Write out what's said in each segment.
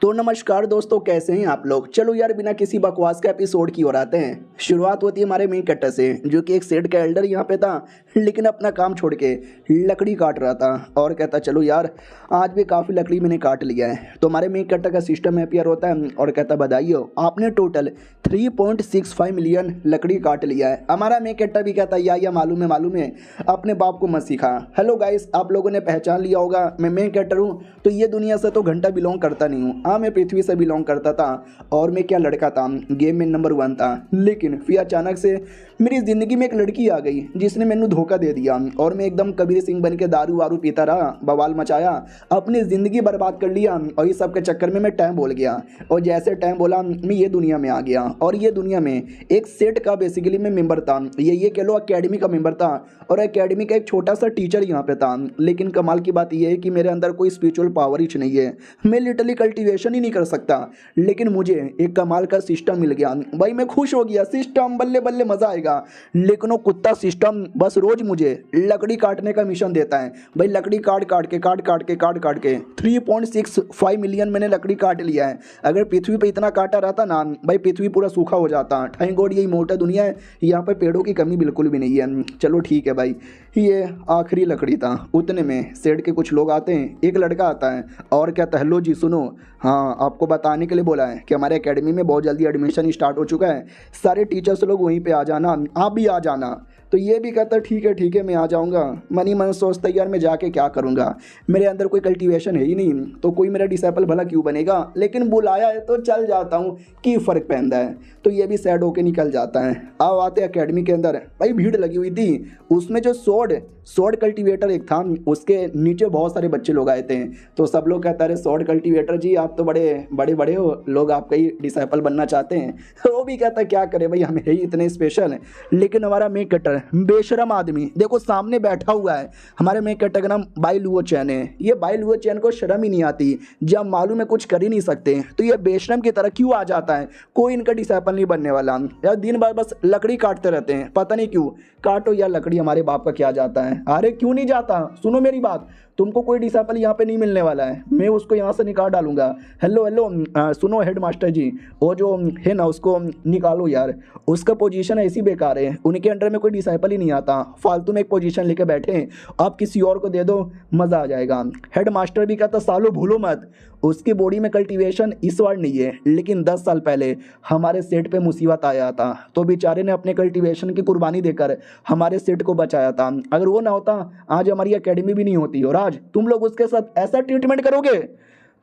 तो नमस्कार दोस्तों, कैसे हैं आप लोग। चलो यार, बिना किसी बकवास का एपिसोड की ओर आते हैं। शुरुआत होती है हमारे मेन कैरेक्टर से, जो कि एक सेठ का एल्डर यहाँ पे था, लेकिन अपना काम छोड़ के लकड़ी काट रहा था और कहता चलो यार आज भी काफ़ी लकड़ी मैंने काट लिया है। तो हमारे मेन कैरेक्टर का सिस्टम अपियर होता है और कहता बधाई हो, आपने टोटल 3.65 मिलियन लकड़ी काट लिया है। हमारा मेन कैरेक्टर भी कहता या मालूम है, अपने बाप को मत सिखा। हेलो गाइस, आप लोगों ने पहचान लिया होगा मैं मेन कैरेक्टर हूँ। तो ये दुनिया से तो घंटा बिलोंग करता नहीं हूँ। हाँ, मैं पृथ्वी से बिलोंग करता था और मैं क्या लड़का था, गेम में नंबर 1 था। लेकिन फिर अचानक से मेरी ज़िंदगी में एक लड़की आ गई जिसने मैंने धोखा दे दिया और मैं एकदम कबीर सिंह बन के दारू वारू पीता रहा, बवाल मचाया, अपनी ज़िंदगी बर्बाद कर लिया। और इस सब के चक्कर में मैं टाइम बोल गया और जैसे टाइम बोला मैं ये दुनिया में आ गया। और ये दुनिया में एक सेट का बेसिकली मैं मेंबर था, ये कह लो अकेडमी का मेंबर था और अकेडमी का एक छोटा सा टीचर यहाँ पे था। लेकिन कमाल की बात यह है कि मेरे अंदर कोई स्पिरिचुअल पावर ही नहीं है, मैं लिटरली कल्टीवेशन ही नहीं कर सकता। लेकिन मुझे एक कमाल का सिस्टम मिल गया भाई, मैं खुश हो गया। सिस्टम बल्ले बल्ले मजा आएगा। लेकिन वो कुत्ता सिस्टम बस रोज मुझे लकड़ी काटने का मिशन देता है भाई। लकड़ी काट के 3.65 मिलियन मैंने लकड़ी काट लिया है। अगर पृथ्वी पे इतना काटा रहता ना भाई, पृथ्वी पूरा सूखा हो जाता। थैंक गॉड ये मोटा दुनिया है, यहाँ पे पेड़ों की कमी बिल्कुल भी नहीं है। चलो ठीक है भाई, ये आखिरी लकड़ी था। उतने में सेठ के कुछ लोग आते हैं, एक लड़का आता है और कहता है हेलो जी सुनो, हाँ आपको बताने के लिए बोला है कि हमारे एकेडमी में बहुत जल्दी एडमिशन स्टार्ट हो चुका है, सारे टीचर्स लोग वहीं पे आ जाना, आप भी आ जाना। तो ये भी कहता है ठीक है मैं आ जाऊँगा। मनी मन सोचता है यार मैं जाके क्या करूँगा, मेरे अंदर कोई कल्टीवेशन है ही नहीं, तो कोई मेरा डिसाइपल भला क्यों बनेगा। लेकिन बुलाया है तो चल जाता हूँ, की फ़र्क पहनता है। तो ये भी सैड होके निकल जाता है। अब आते एकेडमी के अंदर, भाई भीड़ लगी हुई थी। उसमें जो स्वॉर्ड कल्टीवेटर एक था, उसके नीचे बहुत सारे बच्चे लोग आए थे। तो सब लोग कहता है स्वॉर्ड कल्टीवेटर जी आप तो बड़े हो, लोग आपका ही डिसाइपल बनना चाहते हैं। वो भी कहता है क्या करे भाई, हम है ही इतने स्पेशल। लेकिन हमारा मेक कटर बेशरम आदमी देखो सामने बैठा हुआ है। हमारे मेक कटर का नाम बाई लुओ चैन है। ये बाई लुओ चैन को शर्म ही नहीं आती, जब मालूम है कुछ कर ही नहीं सकते तो ये बेशरम की तरह क्यों आ जाता है। कोई इनका डिसाइपल नहीं बनने वाला यार, दिन भर बस लकड़ी काटते रहते हैं, पता नहीं क्यों। काटो यार लकड़ी, हमारे बाप का क्या जाता है। अरे क्यों नहीं जाता, सुनो मेरी बात, तुमको कोई डिसाइपल यहाँ पे नहीं मिलने वाला है, मैं उसको यहाँ से निकाल डालूंगा। हेलो सुनो हेड मास्टर जी, वो जो है ना उसको निकालो यार, उसका पोजीशन ऐसी बेकार है, उनके अंडर में कोई डिसाइपल ही नहीं आता, फालतू में एक पोजीशन लेके बैठे, आप किसी और को दे दो मज़ा आ जाएगा। हेड मास्टर भी कहता सालो भूलो मत, उसकी बॉडी में कल्टीवेशन इस बार नहीं है, लेकिन 10 साल पहले हमारे सेट पे मुसीबत आया था तो बेचारे ने अपने कल्टीवेशन की कुर्बानी देकर हमारे सेट को बचाया था। अगर वो ना होता आज हमारी एकेडमी भी नहीं होती और आज तुम लोग उसके साथ ऐसा ट्रीटमेंट करोगे।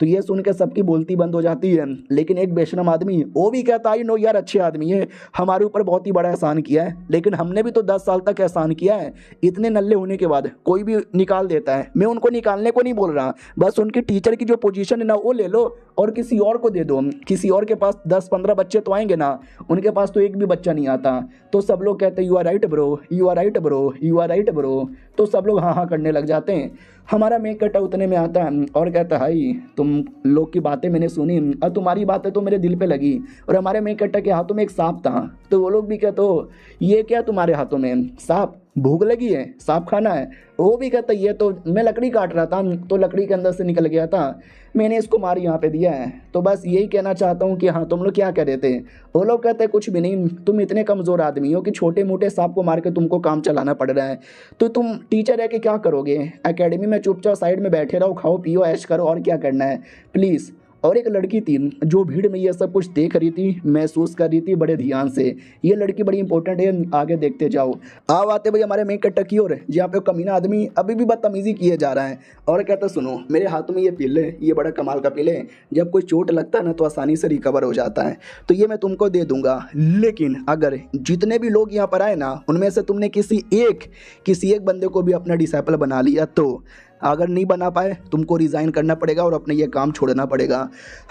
तो ये सुन के सबकी बोलती बंद हो जाती है। लेकिन एक बेशरम आदमी वो भी कहता है नो यार अच्छे आदमी है, हमारे ऊपर बहुत ही बड़ा एहसान किया है, लेकिन हमने भी तो 10 साल तक एहसान किया है। इतने नल्ले होने के बाद कोई भी निकाल देता है। मैं उनको निकालने को नहीं बोल रहा, बस उनकी टीचर की जो पोजीशन है ना वो ले लो और किसी और को दे दो। किसी और के पास 10-15 बच्चे तो आएंगे ना, उनके पास तो एक भी बच्चा नहीं आता। तो सब लोग कहते हैं you are right bro, you are right bro, you are right bro. तो सब लोग हाँ करने लग जाते हैं। हमारा मेक कटा उतने में आता है और कहता है भाई तुम लोग की बातें मैंने सुनी और तुम्हारी बातें तो मेरे दिल पे लगी। और हमारे मेक कटा के हाथों में एक सांप था। तो वो लोग भी कहते हो ये क्या तुम्हारे हाथों में सांप, भूख लगी है, सांप खाना है। वो भी कहता ये तो मैं लकड़ी काट रहा था तो लकड़ी के अंदर से निकल गया था, मैंने इसको मार यहाँ पे दिया है। तो बस यही कहना चाहता हूँ कि हाँ तुम लोग क्या कह रहे थे। वो लोग कहते हैं कुछ भी नहीं, तुम इतने कमज़ोर आदमी हो कि छोटे मोटे सांप को मार के तुमको काम चलाना पड़ रहा है, तो तुम टीचर है कि क्या करोगे। एकेडमी में चुपचाप साइड में बैठे रहो, खाओ पियो ऐश करो, और क्या करना है प्लीज़। और एक लड़की थी जो भीड़ में ये सब कुछ देख रही थी, महसूस कर रही थी बड़े ध्यान से। ये लड़की बड़ी इंपॉर्टेंट है, आगे देखते जाओ। आओ आते भाई हमारे मेक कट्टा की ओर, जहाँ पे कमीना आदमी अभी भी बदतमीजी किए जा रहा है और कहता सुनो मेरे हाथों में ये पिल है, ये बड़ा कमाल का पिल है, जब कोई चोट लगता है ना तो आसानी से रिकवर हो जाता है, तो ये मैं तुमको दे दूंगा। लेकिन अगर जितने भी लोग यहाँ पर आए ना उनमें से तुमने किसी एक बंदे को भी अपना डिसाइपल बना लिया, तो अगर नहीं बना पाए तुमको रिज़ाइन करना पड़ेगा और अपने ये काम छोड़ना पड़ेगा।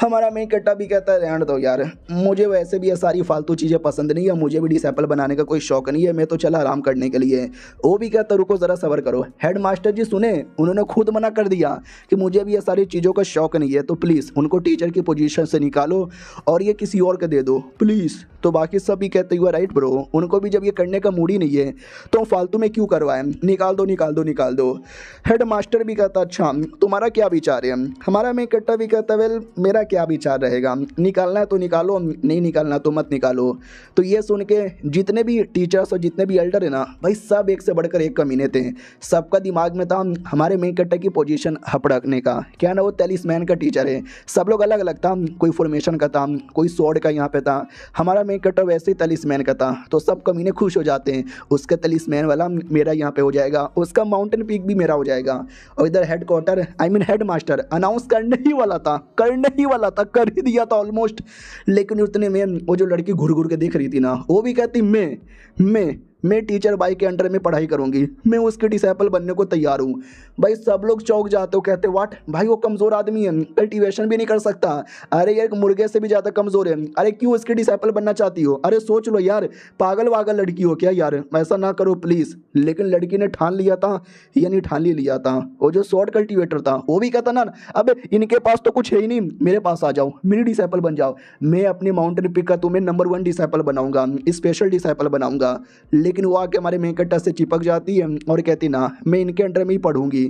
हमारा मेन कट्टा भी कहता है रहने दो यार, मुझे वैसे भी ये सारी फालतू चीज़ें पसंद नहीं है, मुझे भी डिसाइपल बनाने का कोई शौक नहीं है, मैं तो चला आराम करने के लिए। वो भी कहता रुको ज़रा सब्र करो। हेड मास्टर जी सुने, उन्होंने खुद मना कर दिया कि मुझे भी ये सारी चीज़ों का शौक नहीं है, तो प्लीज़ उनको टीचर की पोजीशन से निकालो और ये किसी और को दे दो प्लीज़। तो बाकी सब भी कहते यू आर राइट ब्रो, उनको भी जब ये करने का मूड ही नहीं है तो फालतू में क्यों करवाएं, निकाल दो। हेड मास्टर एल्डर भी कहता अच्छा तुम्हारा क्या विचार है। हमारा मेन कैरेक्टर भी कहता वेल मेरा क्या विचार रहेगा, निकालना है तो निकालो, नहीं निकालना तो मत निकालो। तो ये सुन के जितने भी टीचर्स और जितने भी एल्डर है ना भाई सब एक से बढ़कर एक कमीने थे। सबका दिमाग में था हमारे मेन कैरेक्टर की पोजीशन हपड़कने का, क्या ना वो टेलिस्मैन का टीचर है। सब लोग अलग अलग था, कोई फॉर्मेशन का था, कोई स्वॉर्ड का यहाँ पे था, हमारा मेन कैरेक्टर वैसे ही टेलिस्मैन का था। तो सब कमीने खुश हो जाते हैं, उसका टेलिस्मैन वाला मेरा यहाँ पे हो जाएगा, उसका माउंटेन पीक भी मेरा हो जाएगा। और इधर head quarter I mean head master announce करने ही वाला था, कर ही दिया था ऑलमोस्ट। लेकिन उतने में वो जो लड़की घुर घुर के देख रही थी ना वो भी कहती मैं टीचर बाई के अंडर में पढ़ाई करूंगी, मैं उसके डिसाइपल बनने को तैयार हूँ। भाई सब लोग चौंक जाते हो, कहते व्हाट भाई वो कमज़ोर आदमी है, कल्टीवेशन भी नहीं कर सकता, अरे यार मुर्गे से भी ज़्यादा कमज़ोर है, अरे क्यों उसके डिसाइपल बनना चाहती हो, अरे सोच लो यार पागल वागल लड़की हो क्या यार, ऐसा ना करो प्लीज़। लेकिन लड़की ने ठान लिया था, यानी ठान ही लिया था। वो जो शॉर्ट कल्टीवेटर था वो भी कहता ना अब इनके पास तो कुछ है ही नहीं, मेरे पास आ जाओ, मेरी डिसाइपल बन जाओ, मैं अपनी माउंटेन पिक का तुम्हें नंबर 1 डिसाइपल बनाऊंगा, स्पेशल डिसाइपल बनाऊंगा। लेकिन वो आके हमारे मेन कैरेक्टर से चिपक जाती है और कहती ना मैं इनके अंडर में ही पढ़ूंगी।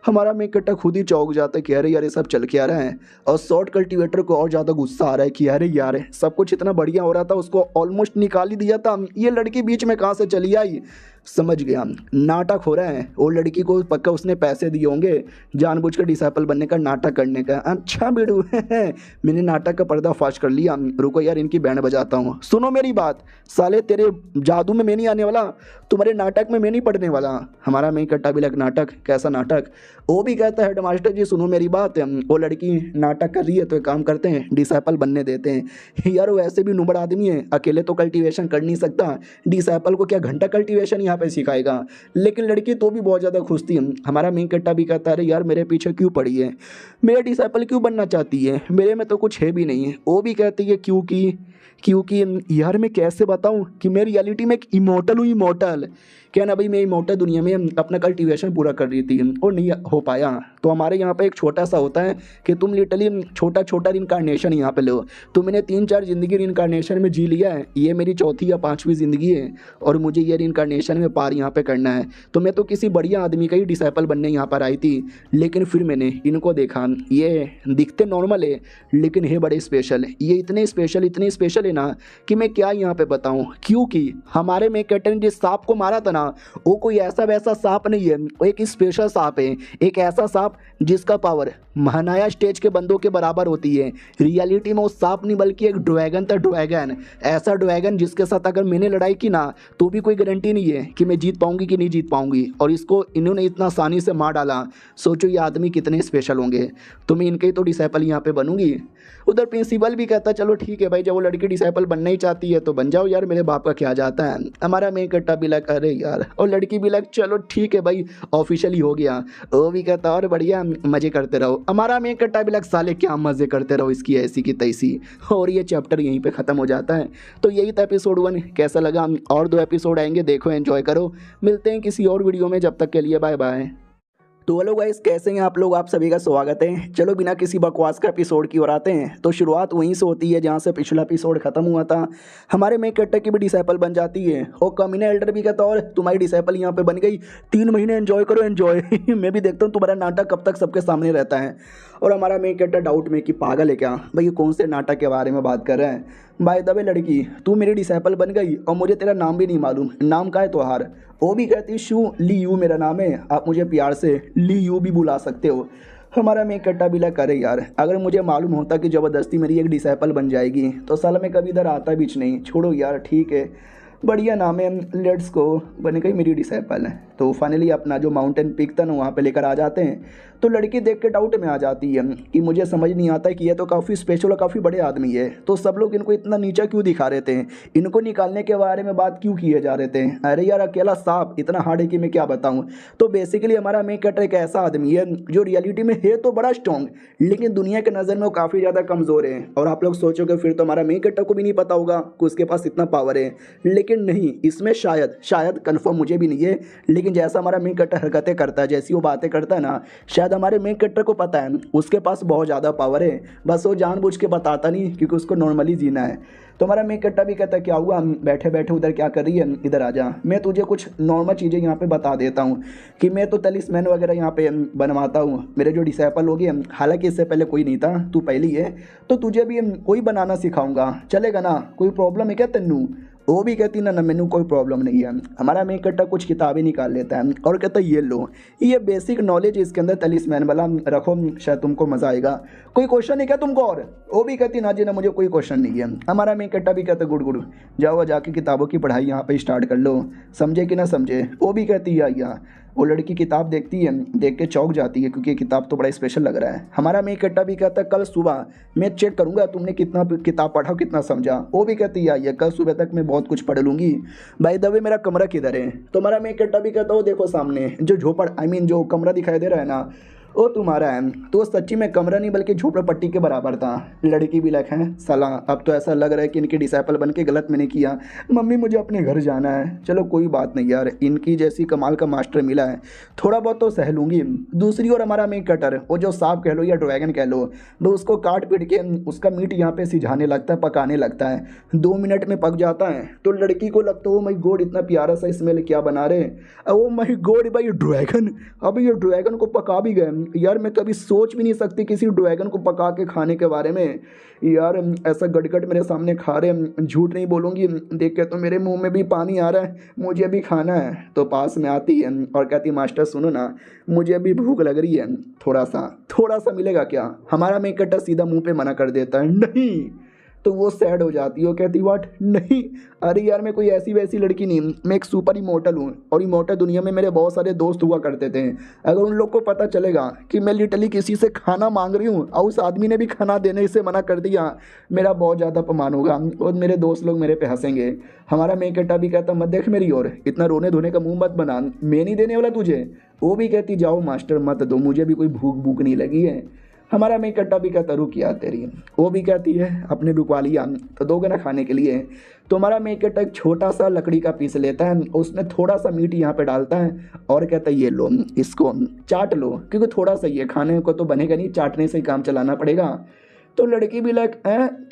हमारा मेन कैरेक्टर खुद ही चौंक जाता है कि अरे यार ये सब चल के आ रहा है। और शॉर्ट कल्टीवेटर को और ज़्यादा गुस्सा आ रहा है कि अरे यार सब कुछ इतना बढ़िया हो रहा था, उसको ऑलमोस्ट निकाल ही दिया था, ये लड़की बीच में कहाँ से चली आई। समझ गया नाटक हो रहा है, वो लड़की को पक्का उसने पैसे दिए होंगे जानबूझ कर डिसाइपल बनने का, नाटक करने का। अच्छा बेडू मैंने नाटक का पर्दाफाश कर लिया, रुको यार इनकी बैंड बजाता हूँ। सुनो मेरी बात, साले तेरे जादू में मैं नहीं आने वाला, तुम्हारे नाटक में मैं नहीं पढ़ने वाला। हमारा मेन कट्टा भी लग नाटक, कैसा नाटक। वो भी कहता है हेडमास्टर जी सुनो मेरी बात, वो लड़की नाटक कर रही है तो एक काम करते हैं डिसाइपल बनने देते हैं। यार वो ऐसे भी नुबड़ आदमी है, अकेले तो कल्टीवेशन कर नहीं सकता, डिसाइपल को क्या घंटा कल्टीवेशन यहाँ पे सिखाएगा। लेकिन लड़की तो भी बहुत ज़्यादा खुश थी। हमारा मेन कट्टा भी कहता है अरे यार मेरे पीछे क्यों पड़ी है, मेरा डिसाइपल क्यों बनना चाहती है, मेरे में तो कुछ है भी नहीं है। वो भी कहती है क्योंकि यार मैं कैसे बताऊं कि मैं रियलिटी में एक इमोर्टल हूँ, इमोर्टल क्या ना भाई, मैं इमोर्टल दुनिया में अपना कल्टीवेशन पूरा कर रही थी और नहीं हो पाया। तो हमारे यहाँ पे एक छोटा सा होता है कि तुम लिटरली छोटा छोटा रिनकारनेशन यहाँ पे लो, तो मैंने 3-4 ज़िंदगी रिनकारनेशन में जी लिया है, ये मेरी 4थी या 5वीं ज़िंदगी है और मुझे ये रिनकारनेशन में पार यहाँ पे करना है। तो मैं तो किसी बढ़िया आदमी का ही डिसाइपल बनने यहाँ पर आई थी, लेकिन फिर मैंने इनको देखा, ये दिखते नॉर्मल है लेकिन है बड़े स्पेशल, ये इतने स्पेशल है ना कि मैं क्या यहाँ पे बताऊँ। क्योंकि हमारे में कैप्टन जिस सांप को मारा था ना वो कोई ऐसा वैसा सांप नहीं है, वो एक स्पेशल सांप है, एक ऐसा सांप जिसका पावर महानाया स्टेज के बंदों के बराबर होती है। रियलिटी में वो सांप नहीं बल्कि एक ड्रैगन था, ड्रैगन, ऐसा ड्रैगन जिसके साथ अगर मैंने लड़ाई की ना तो भी कोई गारंटी नहीं है कि मैं जीत पाऊंगी कि नहीं जीत पाऊंगी। और इसको इन्होंने इतना आसानी से मार डाला, सोचो ये आदमी कितने स्पेशल होंगे। तो मैं इनके ही तो डिसाइपल यहाँ पे बनूंगी। उधर प्रिंसिपल भी कहता चलो ठीक है भाई, जब वो लड़की डिसाइपल बनना ही चाहती है तो बन जाओ यार, मेरे बाप का क्या जाता है। हमारा मेन कट्टा भी लग अरे यार, और लड़की भी लग चलो ठीक है भाई ऑफिशियली हो गया। वो भी कहता और बढ़िया मज़े करते रहो। हमारा मेन कट्टा भी लग साले क्या मज़े करते रहो इसकी ऐसी की तैसी। और ये चैप्टर यहीं पे ख़त्म हो जाता है। तो यही था एपिसोड 1, कैसा लगा। और 2 एपिसोड आएंगे, देखो एंजॉय करो। मिलते हैं किसी और वीडियो में, जब तक के लिए बाय बाय। तो हेलो गाइस, कैसे हैं आप लोग, आप सभी का स्वागत है। चलो बिना किसी बकवास का एपिसोड की ओर आते हैं। तो शुरुआत वहीं से होती है जहाँ से पिछला एपिसोड खत्म हुआ था। हमारे मेन कैरेक्टर की भी डिसाइपल बन जाती है और कमीने एल्डर भी कहता और तुम्हारी डिसाइपल यहाँ पे बन गई, 3 महीने एंजॉय करो एंजॉय मैं भी देखता हूँ तुम्हारा नाटक कब तक सबके सामने रहता है। और हमारा मेन कैरेक्टर डाउट में कि पागल है क्या भाई, ये कौन से नाटक के बारे में बात कर रहे हैं। बाय द वे लड़की तू मेरी डिसाइपल बन गई और मुझे तेरा नाम भी नहीं मालूम, नाम का है तोहार। वो भी कहती शू ली यू मेरा नाम है, आप मुझे प्यार से ली यू भी बुला सकते हो। हमारा मेन कट्टा भी लग करे यार, अगर मुझे मालूम होता कि ज़बरदस्ती मेरी एक डिसाइपल बन जाएगी तो साला मैं कभी इधर आता बीच नहीं। छोड़ो यार ठीक है, बढ़िया नाम है, लेट्स गो, बन गई मेरी डिसाइपल है। तो फाइनली अपना जो माउंटेन पीक था ना वहाँ पे लेकर आ जाते हैं। तो लड़की देख के डाउट में आ जाती है कि मुझे समझ नहीं आता कि ये तो काफ़ी स्पेशल और काफ़ी बड़े आदमी है, तो सब लोग इनको इतना नीचा क्यों दिखा रहे थे, इनको निकालने के बारे में बात क्यों किए जा रहे थे। अरे यार अकेला सांप इतना हार्ड है कि मैं क्या बताऊँ। तो बेसिकली हमारा मेन कैरेक्टर एक ऐसा आदमी है जो रियलिटी में है तो बड़ा स्ट्रॉन्ग, लेकिन दुनिया के नज़र में वो काफ़ी ज़्यादा कमज़ोर है। और आप लोग सोचोगे फिर तो हमारा मेन कैरेक्टर को भी नहीं पता होगा कि उसके पास इतना पावर है, लेकिन लेकिन नहीं, इसमें शायद शायद कंफर्म मुझे भी नहीं है, लेकिन जैसा हमारा मेन कैरेक्टर हरकतें करता है, जैसी वो बातें करता है ना, शायद हमारे मेन कैरेक्टर को पता है उसके पास बहुत ज़्यादा पावर है, बस वो जानबूझ के बताता नहीं क्योंकि उसको नॉर्मली जीना है। तो हमारा मेन कैरेक्टर भी कहता है क्या हुआ, बैठे बैठे उधर क्या कर रही है, इधर आ जा, मैं तुझे कुछ नॉर्मल चीज़ें यहाँ पे बता देता हूँ कि मैं तो तलिस्मैन वगैरह यहाँ पे बनवाता हूँ, मेरे जो डिसाइपल हो गए, हालांकि इससे पहले कोई नहीं था, तू पहली है, तो तुझे भी कोई बनाना सिखाऊंगा, चलेगा ना, कोई प्रॉब्लम है क्या तेनू? वो भी कहती ना ना मैनू कोई प्रॉब्लम नहीं है। हमारा मेन कैरेक्टर कुछ किताबें निकाल लेता है और कहता है ये लो, ये बेसिक नॉलेज इसके अंदर तलिस्मैन वाला रखो, शायद तुमको मज़ा आएगा, कोई क्वेश्चन है क्या तुमको? और वो भी कहती ना जी ना मुझे कोई क्वेश्चन नहीं है। हमारा मेन कैरेक्टर भी कहता गुड गुड, जाओ जाके किताबों की पढ़ाई यहाँ पे स्टार्ट कर लो, समझे कि ना समझे? वो भी कहती है या वो लड़की किताब देखती है, देख के चौंक जाती है क्योंकि किताब तो बड़ा स्पेशल लग रहा है। हमारा मेन कैरेक्टर भी कहता है कल सुबह मैं चेक करूंगा तुमने कितना किताब पढ़ा, कितना समझा। वो भी कहती है कल सुबह तक मैं बहुत कुछ पढ़ लूँगी। बाय द वे मेरा कमरा किधर है? तो हमारा मेन कैरेक्टर भी कहता है वो देखो सामने जो झोपड़ जो कमरा दिखाई दे रहा है ना, वो तुम्हारा है। तो सच्ची में कमरा नहीं बल्कि झोपड़पट्टी के बराबर था। लड़की भी लग है साला, अब तो ऐसा लग रहा है कि इनके डिसाइपल बन के गलत मैंने किया, मम्मी मुझे अपने घर जाना है। चलो कोई बात नहीं यार, इनकी जैसी कमाल का मास्टर मिला है, थोड़ा बहुत तो सह लूँगी। दूसरी ओर हमारा मेन कटर, वो जो सांप कह लो या ड्रैगन कह लो, वो उसको काट पीट के उसका मीट यहाँ पे सिझाने लगता है, पकाने लगता है। 2 मिनट में पक जाता है। तो लड़की को लगता है ओ माय गॉड इतना प्यारा सा स्मेल क्या बना रहे, ओ माय गॉड भाई ड्रैगन, अब ये ड्रैगन को पका भी गए यार। मैं कभी सोच भी नहीं सकती किसी ड्रैगन को पका के खाने के बारे में यार। ऐसा गटगट मेरे सामने खा रहे, झूठ नहीं बोलूँगी, देख के तो मेरे मुंह में भी पानी आ रहा है, मुझे भी खाना है। तो पास में आती है और कहती मास्टर सुनो ना, मुझे भी भूख लग रही है, थोड़ा सा मिलेगा क्या? हमारा मेन कैरेक्टर सीधा मुंह पे मना कर देता है नहीं। तो वो सैड हो जाती है, वो कहती व्हाट नहीं, अरे यार मैं कोई ऐसी वैसी लड़की नहीं, मैं एक सुपर इमोर्टल हूँ और इमोर्टल दुनिया में मेरे बहुत सारे दोस्त हुआ करते थे। अगर उन लोग को पता चलेगा कि मैं लिटरली किसी से खाना मांग रही हूँ और उस आदमी ने भी खाना देने से मना कर दिया, मेरा बहुत ज़्यादा अपमान होगा और मेरे दोस्त लोग मेरे पे हंसेंगे। हमारा मेन कैरेक्टर भी कहता मत देख मेरी ओर, इतना रोने धोने का मुँह मत बना, मैं नहीं देने वाला तुझे। वो भी कहती जाओ मास्टर मत दो, मुझे भी कोई भूख नहीं लगी है। हमारा मेन कैरेक्टर भी कहता रुक यार तेरी, वो भी कहती है अपने रुकवा लिया तो दोगे ना खाने के लिए। तो हमारा मेन कैरेक्टर एक छोटा सा लकड़ी का पीस लेता है, उसमें थोड़ा सा मीट यहाँ पे डालता है और कहता है ये लो, इसको चाट लो, क्योंकि थोड़ा सा ये खाने को तो बनेगा नहीं, चाटने से ही काम चलाना पड़ेगा। तो लड़की भी लाइक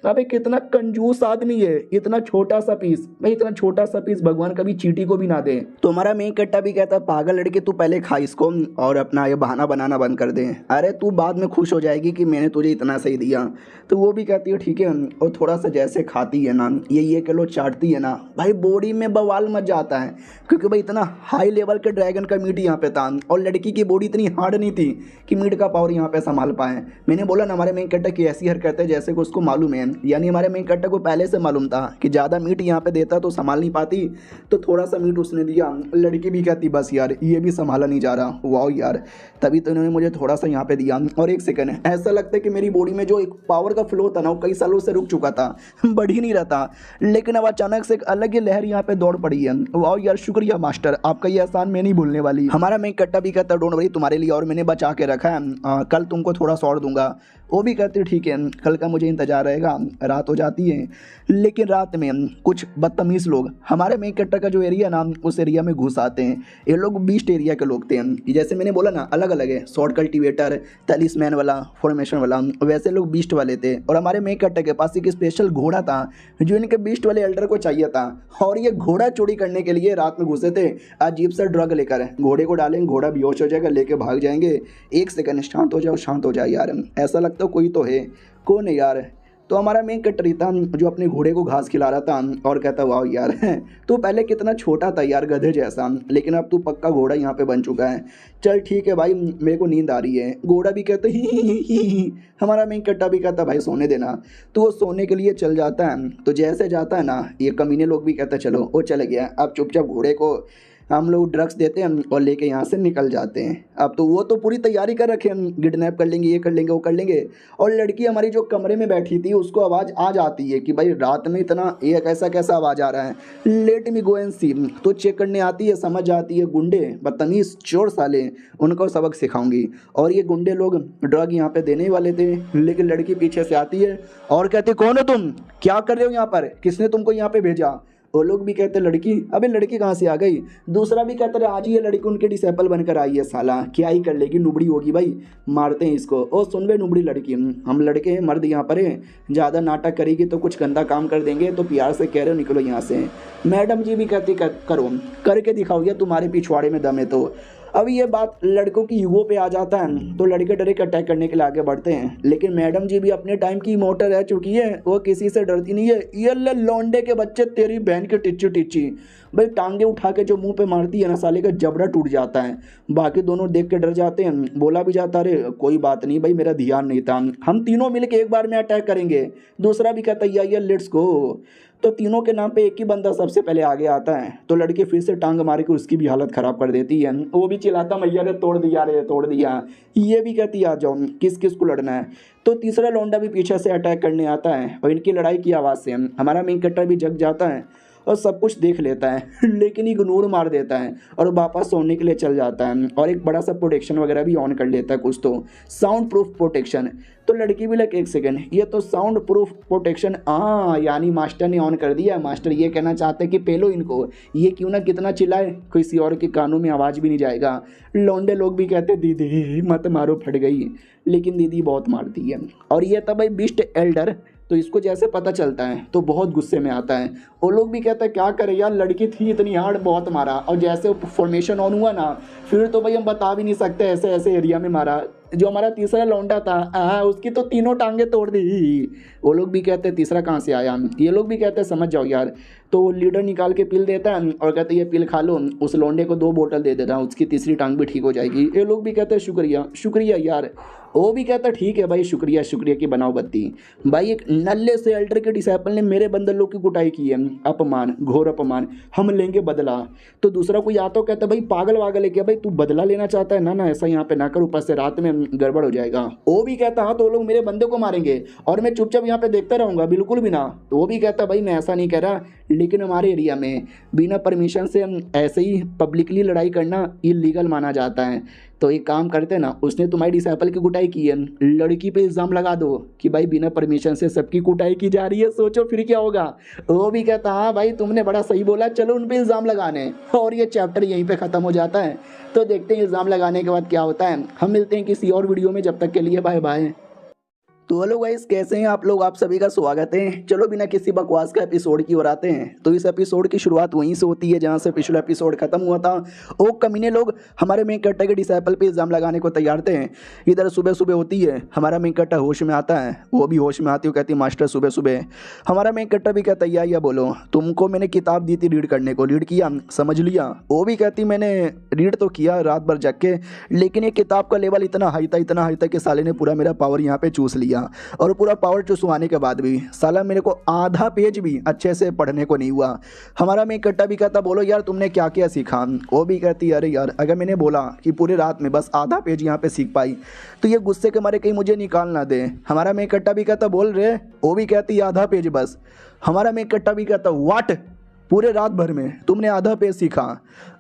अबे कितना कंजूस आदमी है, इतना छोटा सा पीस, भाई इतना छोटा सा पीस भगवान कभी चींटी को भी ना दे। तो हमारा मेन कैरेक्टर भी कहता है पागल लड़की तू पहले खा इसको और अपना ये बहाना बनाना बंद कर दे, अरे तू बाद में खुश हो जाएगी कि मैंने तुझे इतना सही दिया। तो वो भी कहती है ठीक है, और थोड़ा सा जैसे खाती है ना ये किलो चाटती है ना, भाई बॉडी में बवाल मच जाता है, क्योंकि भाई इतना हाई लेवल के ड्रैगन का मीट यहाँ पे था और लड़की की बॉडी इतनी हार्ड नहीं थी कि मीट का पावर यहाँ पे संभाल पाए। मैंने बोला ना हमारे मेन कैरेक्टर की ऐसी हरकत है जैसे कि उसको मालूम है, यानी हमारे मेन कैरेक्टर को पहले से मालूम था कि ज़्यादा मीट यहाँ पे देता तो संभाल नहीं पाती, तो थोड़ा सा मीट उसने दिया। लड़की भी कहती बस यार ये भी संभाला नहीं जा रहा, वाह यार तभी तो इन्होंने मुझे थोड़ा सा यहाँ पे दिया। और एक सेकंड ऐसा लगता है कि मेरी बॉडी में जो एक पावर का फ्लो था ना वो कई सालों से रुक चुका था, बढ़ ही नहीं रहता, लेकिन अब अचानक से एक अलग ही लहर यहाँ पे दौड़ पड़ी है। वाह यार शुक्रिया मास्टर, आपका ये एहसान मैं नहीं भूलने वाली। हमारा मेन कैरेक्टर भी कहता डोंट वरी तुम्हारे लिए और मैंने बचा के रखा है, कल तुमको थोड़ा सा और दूंगा। वो भी कहती ठीक है कल का मुझे इंतजार रहेगा। रात हो जाती है, लेकिन रात में कुछ बदतमीज़ लोग हमारे मेन कैरेक्टर का जो एरिया ना उस एरिया में घुस आते हैं। ये लोग बीस्ट एरिया के लोग थे, जैसे मैंने बोला ना अलग अलग है, शॉर्ट कल्टीवेटर, तलिस्मैन वाला, फॉर्मेशन वाला, वैसे लोग बीस्ट वाले थे। और हमारे मेन कैरेक्टर के पास एक स्पेशल घोड़ा था जो इनके बीस्ट वाले एल्डर को चाहिए था, और ये घोड़ा चोरी करने के लिए रात में घुसे थे अजीब सा ड्रग लेकर। घोड़े को डालेंगे, घोड़ा बेहोश हो जाएगा, लेके भाग जाएंगे। एक सेकंड शांत हो जाओ, शांत हो जाए यार, ऐसा लगता है कोई तो है, कौन है यार? तो हमारा मेन कैरेक्टर था जो अपने घोड़े को घास खिला रहा था और कहता वाह यार तू पहले कितना छोटा था यार गधे जैसा, लेकिन अब तू पक्का घोड़ा यहाँ पे बन चुका है, चल ठीक है भाई मेरे को नींद आ रही है। घोड़ा भी कहता ही हमारा मेन कैरेक्टर भी कहता भाई सोने देना। तो वो सोने के लिए चल जाता है। तो जैसे जाता है ना ये कमीने लोग भी कहता चलो, वो चले गया। अब चुपचाप घोड़े को हम लोग ड्रग्स देते हैं और लेके यहाँ से निकल जाते हैं। अब तो वो तो पूरी तैयारी कर रखे हैं, किडनैप कर लेंगे, ये कर लेंगे, वो कर लेंगे। और लड़की हमारी जो कमरे में बैठी थी उसको आवाज़ आ जाती है कि भाई रात में इतना ये कैसा आवाज़ आ रहा है, लेट मी गो एंड सी। तो चेक करने आती है, समझ आती है गुंडे बदतमीज़ चोर साले, उनको सबक सिखाऊंगी। और ये गुंडे लोग ड्रग यहाँ पे देने वाले थे, लेकिन लड़की पीछे से आती है और कहती कौन हो तुम, क्या कर रहे हो यहाँ पर, किसने तुमको यहाँ पे भेजा? वो लोग भी कहते लड़की, अबे लड़की कहाँ से आ गई। दूसरा भी कहता आज ही ये लड़की उनके डिसेबल बनकर आई है, साला क्या ही कर लेगी, नुबड़ी होगी भाई, मारते हैं इसको। ओ सुन बे नुबड़ी लड़की, हम लड़के हैं, मर्द यहाँ पर है, ज़्यादा नाटक करेगी तो कुछ गंदा काम कर देंगे, तो प्यार से कह रहे हो निकलो यहाँ से। मैडम जी भी कहती करो, करके दिखाओगे, तुम्हारे पिछवाड़े में दम है तो। अब ये बात लड़कों की ईगो पे आ जाता है तो लड़के डायरेक्ट अटैक करने के लिए आगे बढ़ते हैं। लेकिन मैडम जी भी अपने टाइम की इमोर्टल रह चुकी है, वो किसी से डरती नहीं है। ये ले लौंडे के बच्चे, तेरी बहन की टिच्ची टिच्ची, भाई टांगे उठा के जो मुंह पे मारती है ना, साले का जबड़ा टूट जाता है। बाकी दोनों देख के डर जाते हैं। बोला भी जाता अरे कोई बात नहीं भाई, मेरा ध्यान नहीं था, हम तीनों मिलकर एक बार में अटैक करेंगे। दूसरा भी कहता है लेट्स गो। तो तीनों के नाम पे एक ही बंदा सबसे पहले आगे आता है, तो लड़की फिर से टांग मार के उसकी भी हालत खराब कर देती है। वो भी चिल्लाता मैया रे तोड़ दिया रे तोड़ दिया। ये भी कहती आ जाओ, किस किस को लड़ना है। तो तीसरा लौंडा भी पीछे से अटैक करने आता है और इनकी लड़ाई की आवाज़ से हमारा मेन कैरेक्टर भी जग जाता है और सब कुछ देख लेता है लेकिन इग्नोर मार देता है और वापस सोने के लिए चल जाता है और एक बड़ा सा प्रोटेक्शन वगैरह भी ऑन कर लेता है, कुछ तो साउंड प्रूफ प्रोटेक्शन। तो लड़की भी लग एक सेकंड, ये तो साउंड प्रूफ प्रोटेक्शन यानी मास्टर ने ऑन कर दिया। मास्टर ये कहना चाहते हैं कि पेलो इनको, ये क्यों ना कितना चिल्लाए, किसी और के कानों में आवाज़ भी नहीं जाएगा। लौंडे लोग भी कहते दीदी मत मारो, फट गई, लेकिन दीदी बहुत मारती है। और ये तब भाई बिस्ट एल्डर, तो इसको जैसे पता चलता है तो बहुत गुस्से में आता है। वो लोग भी कहते हैं क्या करें यार, लड़की थी इतनी हार्ड, बहुत मारा। और जैसे फॉर्मेशन ऑन हुआ ना, फिर तो भाई हम बता भी नहीं सकते, ऐसे ऐसे एरिया में मारा। जो हमारा तीसरा लौंडा था उसकी तो तीनों टांगे तोड़ दी। वो लोग भी कहते हैं तीसरा कहाँ से आया। ये लोग भी कहते हैं समझ जाओ यार। तो वो लीडर निकाल के पिल देता है और कहते हैं ये पिल खा लो, उस लौंडे को 2 बोतल दे देता हूँ, उसकी तीसरी टांग भी ठीक हो जाएगी। ये लोग भी कहते हैं शुक्रिया शुक्रिया यार। वो भी कहता है ठीक है भाई, शुक्रिया शुक्रिया की बनाओ बत्ती। भाई एक नल्ले से एल्डर के डिसाइपल ने मेरे बंदर लोग की कुटाई की है, अपमान, घोर अपमान, हम लेंगे बदला। तो दूसरा कोई आता तो कहता भाई पागल वागल है क्या भाई, तू बदला लेना चाहता है ना, ना ऐसा यहाँ पे ना कर, ऊपर से रात में गड़बड़ हो जाएगा। वो भी कहता हाँ तो लोग मेरे बंदे को मारेंगे और मैं चुपचाप यहाँ पे देखता रहूँगा, बिल्कुल भी ना। तो वो भी कहता भाई मैं ऐसा नहीं कह रहा, लेकिन हमारे एरिया में बिना परमिशन से ऐसे ही पब्लिकली लड़ाई करना इलीगल माना जाता है। तो एक काम करते ना, उसने तुम्हारी डिसाइपल की कुटाई की है, लड़की पे इल्ज़ाम लगा दो कि भाई बिना परमिशन से सबकी कुटाई की जा रही है, सोचो फिर क्या होगा। वो भी कहता हाँ भाई तुमने बड़ा सही बोला, चलो उन पे इल्ज़ाम लगाने। और ये चैप्टर यहीं पे ख़त्म हो जाता है। तो देखते हैं इल्ज़ाम लगाने के बाद क्या होता है। हम मिलते हैं किसी और वीडियो में, जब तक के लिए बाय बाय। तो हेलो गाइस, कैसे हैं आप लोग, आप सभी का स्वागत है। चलो बिना किसी बकवास का एपिसोड की ओर आते हैं। तो इस एपिसोड की शुरुआत वहीं से होती है जहां से पिछला एपिसोड खत्म हुआ था। वो कमीने लोग हमारे मेन कैरेक्टर के डिसाइपल पे इल्ज़ाम लगाने को तैयार थे। इधर सुबह सुबह होती है, हमारा मेन कैरेक्टर होश में आता है, वो भी होश में आती है, कहती है मास्टर सुबह सुबह। हमारा मेन कैरेक्टर भी कहता है या बोलो, तुमको मैंने किताब दी थी रीड करने को, रीड किया, समझ लिया। वो भी कहती मैंने रीड तो किया रात भर जग के, लेकिन ये किताब का लेवल इतना हाई था कि साले ने पूरा मेरा पावर यहाँ पे चूस लिया। और पूरा पावर चुसवाने के बाद भी साला मेरे को आधा पेज भी अच्छे से पढ़ने को नहीं हुआ। हमारा मैं कट्टा भी कहता बोलो यार तुमने क्या क्या सीखा। वो भी कहती अरे यार अगर मैंने बोला कि पूरी रात में बस आधा पेज यहाँ पे सीख पाई तो ये गुस्से के मारे कहीं मुझे निकाल ना दे। हमारा मैं कट्टा भी कहता बोल रहे, वो भी कहती आधा पेज बस। हमारा मैं कट्टा भी कहता व्हाट, पूरे रात भर में तुमने आधा पेज सीखा।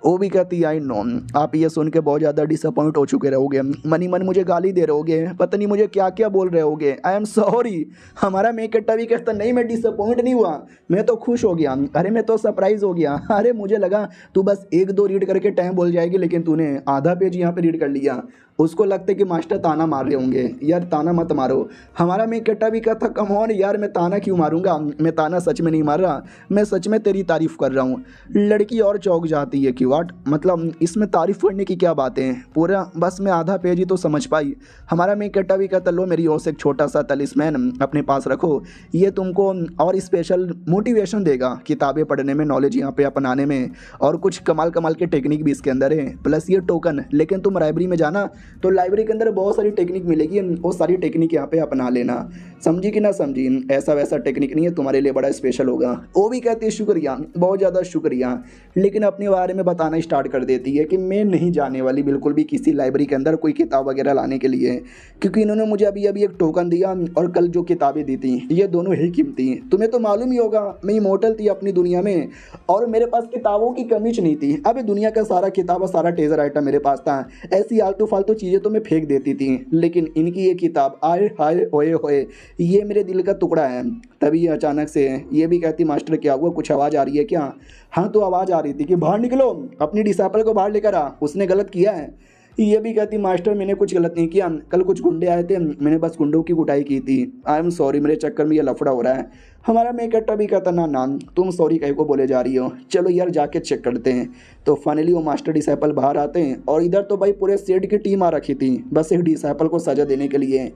वो भी कहती आई नो। आप ये सुन के बहुत ज़्यादा डिसअपॉइंट हो चुके रहोगे, मन ही मन मुझे गाली दे रहोगे, पता नहीं मुझे क्या क्या बोल रहे होगे, आई एम सॉरी। हमारा मेकट्टा भी कहता नहीं मैं डिसअपॉइंट नहीं हुआ, मैं तो खुश हो गया, अरे मैं तो सरप्राइज हो गया। अरे मुझे लगा तू बस 1-2 रीड करके टाइम बोल जाएगी, लेकिन तूने आधा पेज यहाँ पे रीड कर लिया। उसको लगता है कि मास्टर ताना मार रहे होंगे, यार ताना मत मारो। हमारा मेकट्टा भी कहता कम ऑन यार मैं ताना क्यों मारूंगा, मैं ताना सच में नहीं मार रहा, मैं सच में तेरी तारीफ़ कर रहा हूँ। लड़की और चौंक जाती है कि वाट, मतलब इसमें तारीफ़ करने की क्या बातें हैं, पूरा बस मैं आधा पेज ही तो समझ पाई। हमारा मेकट्टा भी कहता लो मेरी ओर से एक छोटा सा तलिस्मैन अपने पास रखो, ये तुमको और स्पेशल मोटिवेशन देगा किताबें पढ़ने में, नॉलेज यहाँ पे अपनाने में, और कुछ कमाल कमाल के टेक्निक भी इसके अंदर है, प्लस ये टोकन। लेकिन तुम लाइब्रेरी में जाना तो लाइब्रेरी के अंदर बहुत सारी टेक्निक मिलेगी, वो सारी टेक्निक यहाँ पे अपना लेना, समझी कि ना समझी, ऐसा वैसा टेक्निक नहीं है, तुम्हारे लिए बड़ा स्पेशल होगा। वो भी कहती है शुक्रिया, बहुत ज़्यादा शुक्रिया, लेकिन अपने बारे में बताना स्टार्ट कर देती है कि मैं नहीं जाने वाली बिल्कुल भी किसी लाइब्रेरी के अंदर कोई किताब वगैरह लाने के लिए, क्योंकि इन्होंने मुझे अभी अभी एक टोकन दिया और कल जो किताबें दी थी ये दोनों ही कीमती। तुम्हें तो मालूम ही होगा मैं इमोर्टल थी अपनी दुनिया में और मेरे पास किताबों की कमी नहीं थी। अब दुनिया का सारा किताब और सारा टेजर आइटम मेरे पास था, ऐसी आलतू फालतू तो चीज़ें तो मैं फेंक देती थी, लेकिन इनकी ये किताब आए हाय होए होए, ये मेरे दिल का टुकड़ा है। तभी अचानक से ये भी कहती, मास्टर क्या हुआ, कुछ आवाज़ आ रही है क्या? हाँ, तो आवाज़ आ रही थी कि बाहर निकलो, अपनी डिसाइपल को बाहर लेकर आ, उसने गलत किया है। ये भी कहती, मास्टर मैंने कुछ गलत नहीं किया, कल कुछ गुंडे आए थे, मैंने बस गुंडों की कुटाई की थी, आई एम सॉरी, मेरे चक्कर में ये लफड़ा हो रहा है। हमारा मेकअप भी कहता, ना ना तुम सॉरी कहीं को बोले जा रही हो, चलो यार जाके चेक करते हैं। तो फाइनली वो मास्टर डिसाइपल बाहर आते हैं और इधर तो भाई पूरे सेट की टीम आ रखी थी बस एक डिसाइपल को सजा देने के लिए।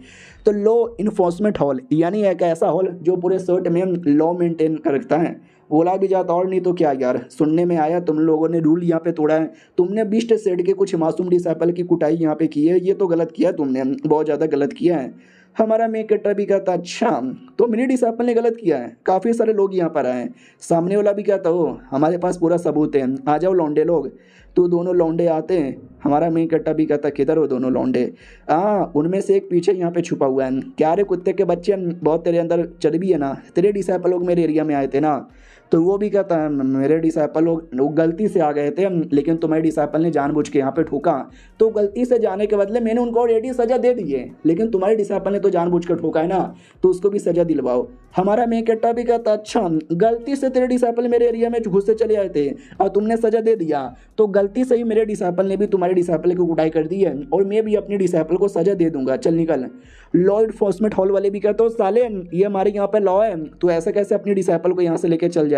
तो लॉ इन्फोर्समेंट हॉल यानी एक ऐसा हॉल जो पूरे सेट में लॉ मेंटेन कर रखता है, बोला भी जाता और नहीं तो क्या यार, सुनने में आया तुम लोगों ने रूल यहाँ पे तोड़ा है, तुमने 20 सेट के कुछ मासूम डिसाइपल की कुटाई यहाँ पे की है, ये तो गलत किया तुमने, बहुत ज़्यादा गलत किया है। हमारा मेकअप भी कहता, अच्छा तो मेरी डिसाइपल ने गलत किया है, काफ़ी सारे लोग यहाँ पर आए। सामने वाला भी कहता, हो हमारे पास पूरा सबूत है, आ जाओ लौंडे लोग। तो दोनों लौंडे आते हैं। हमारा मेकअप भी कहता, किधर हो दोनों लौंडे? उनमें से एक पीछे यहाँ पे छुपा हुआ है। क्या रे कुत्ते के बच्चे, बहुत तेरे अंदर चर्बी है ना, तेरे डिसाइपल लोग मेरे एरिया में आए थे ना। तो वो भी कहता है, मेरे डिसाइपल लोग गलती से आ गए थे, लेकिन तुम्हारे डिसाइपल ने जानबूझ के यहाँ पे ठोका, तो गलती से जाने के बदले मैंने उनको ऑलरेडी सजा दे दी है, लेकिन तुम्हारे डिसाइपल ने तो जानबूझ कर ठोका है ना, तो उसको भी सजा दिलवाओ। हमारा मेकअप भी कहता, अच्छा गलती से तेरे डिसाइपल मेरे एरिया में घुस से चले आए थे और तुमने सजा दे दिया, तो गलती से ही मेरे डिसाइपल ने भी तुम्हारे डिसाइपल की कुटाई कर दी है और मैं भी अपने डिसाइपल को सजा दे दूंगा, चल निकल। लॉ इन्फोर्समेंट हॉल वाले भी कहते हो, साले ये हमारे यहाँ पे लॉ है, तो ऐसा कैसे अपनी डिसाइपल को यहाँ से लेके चल जाएगा।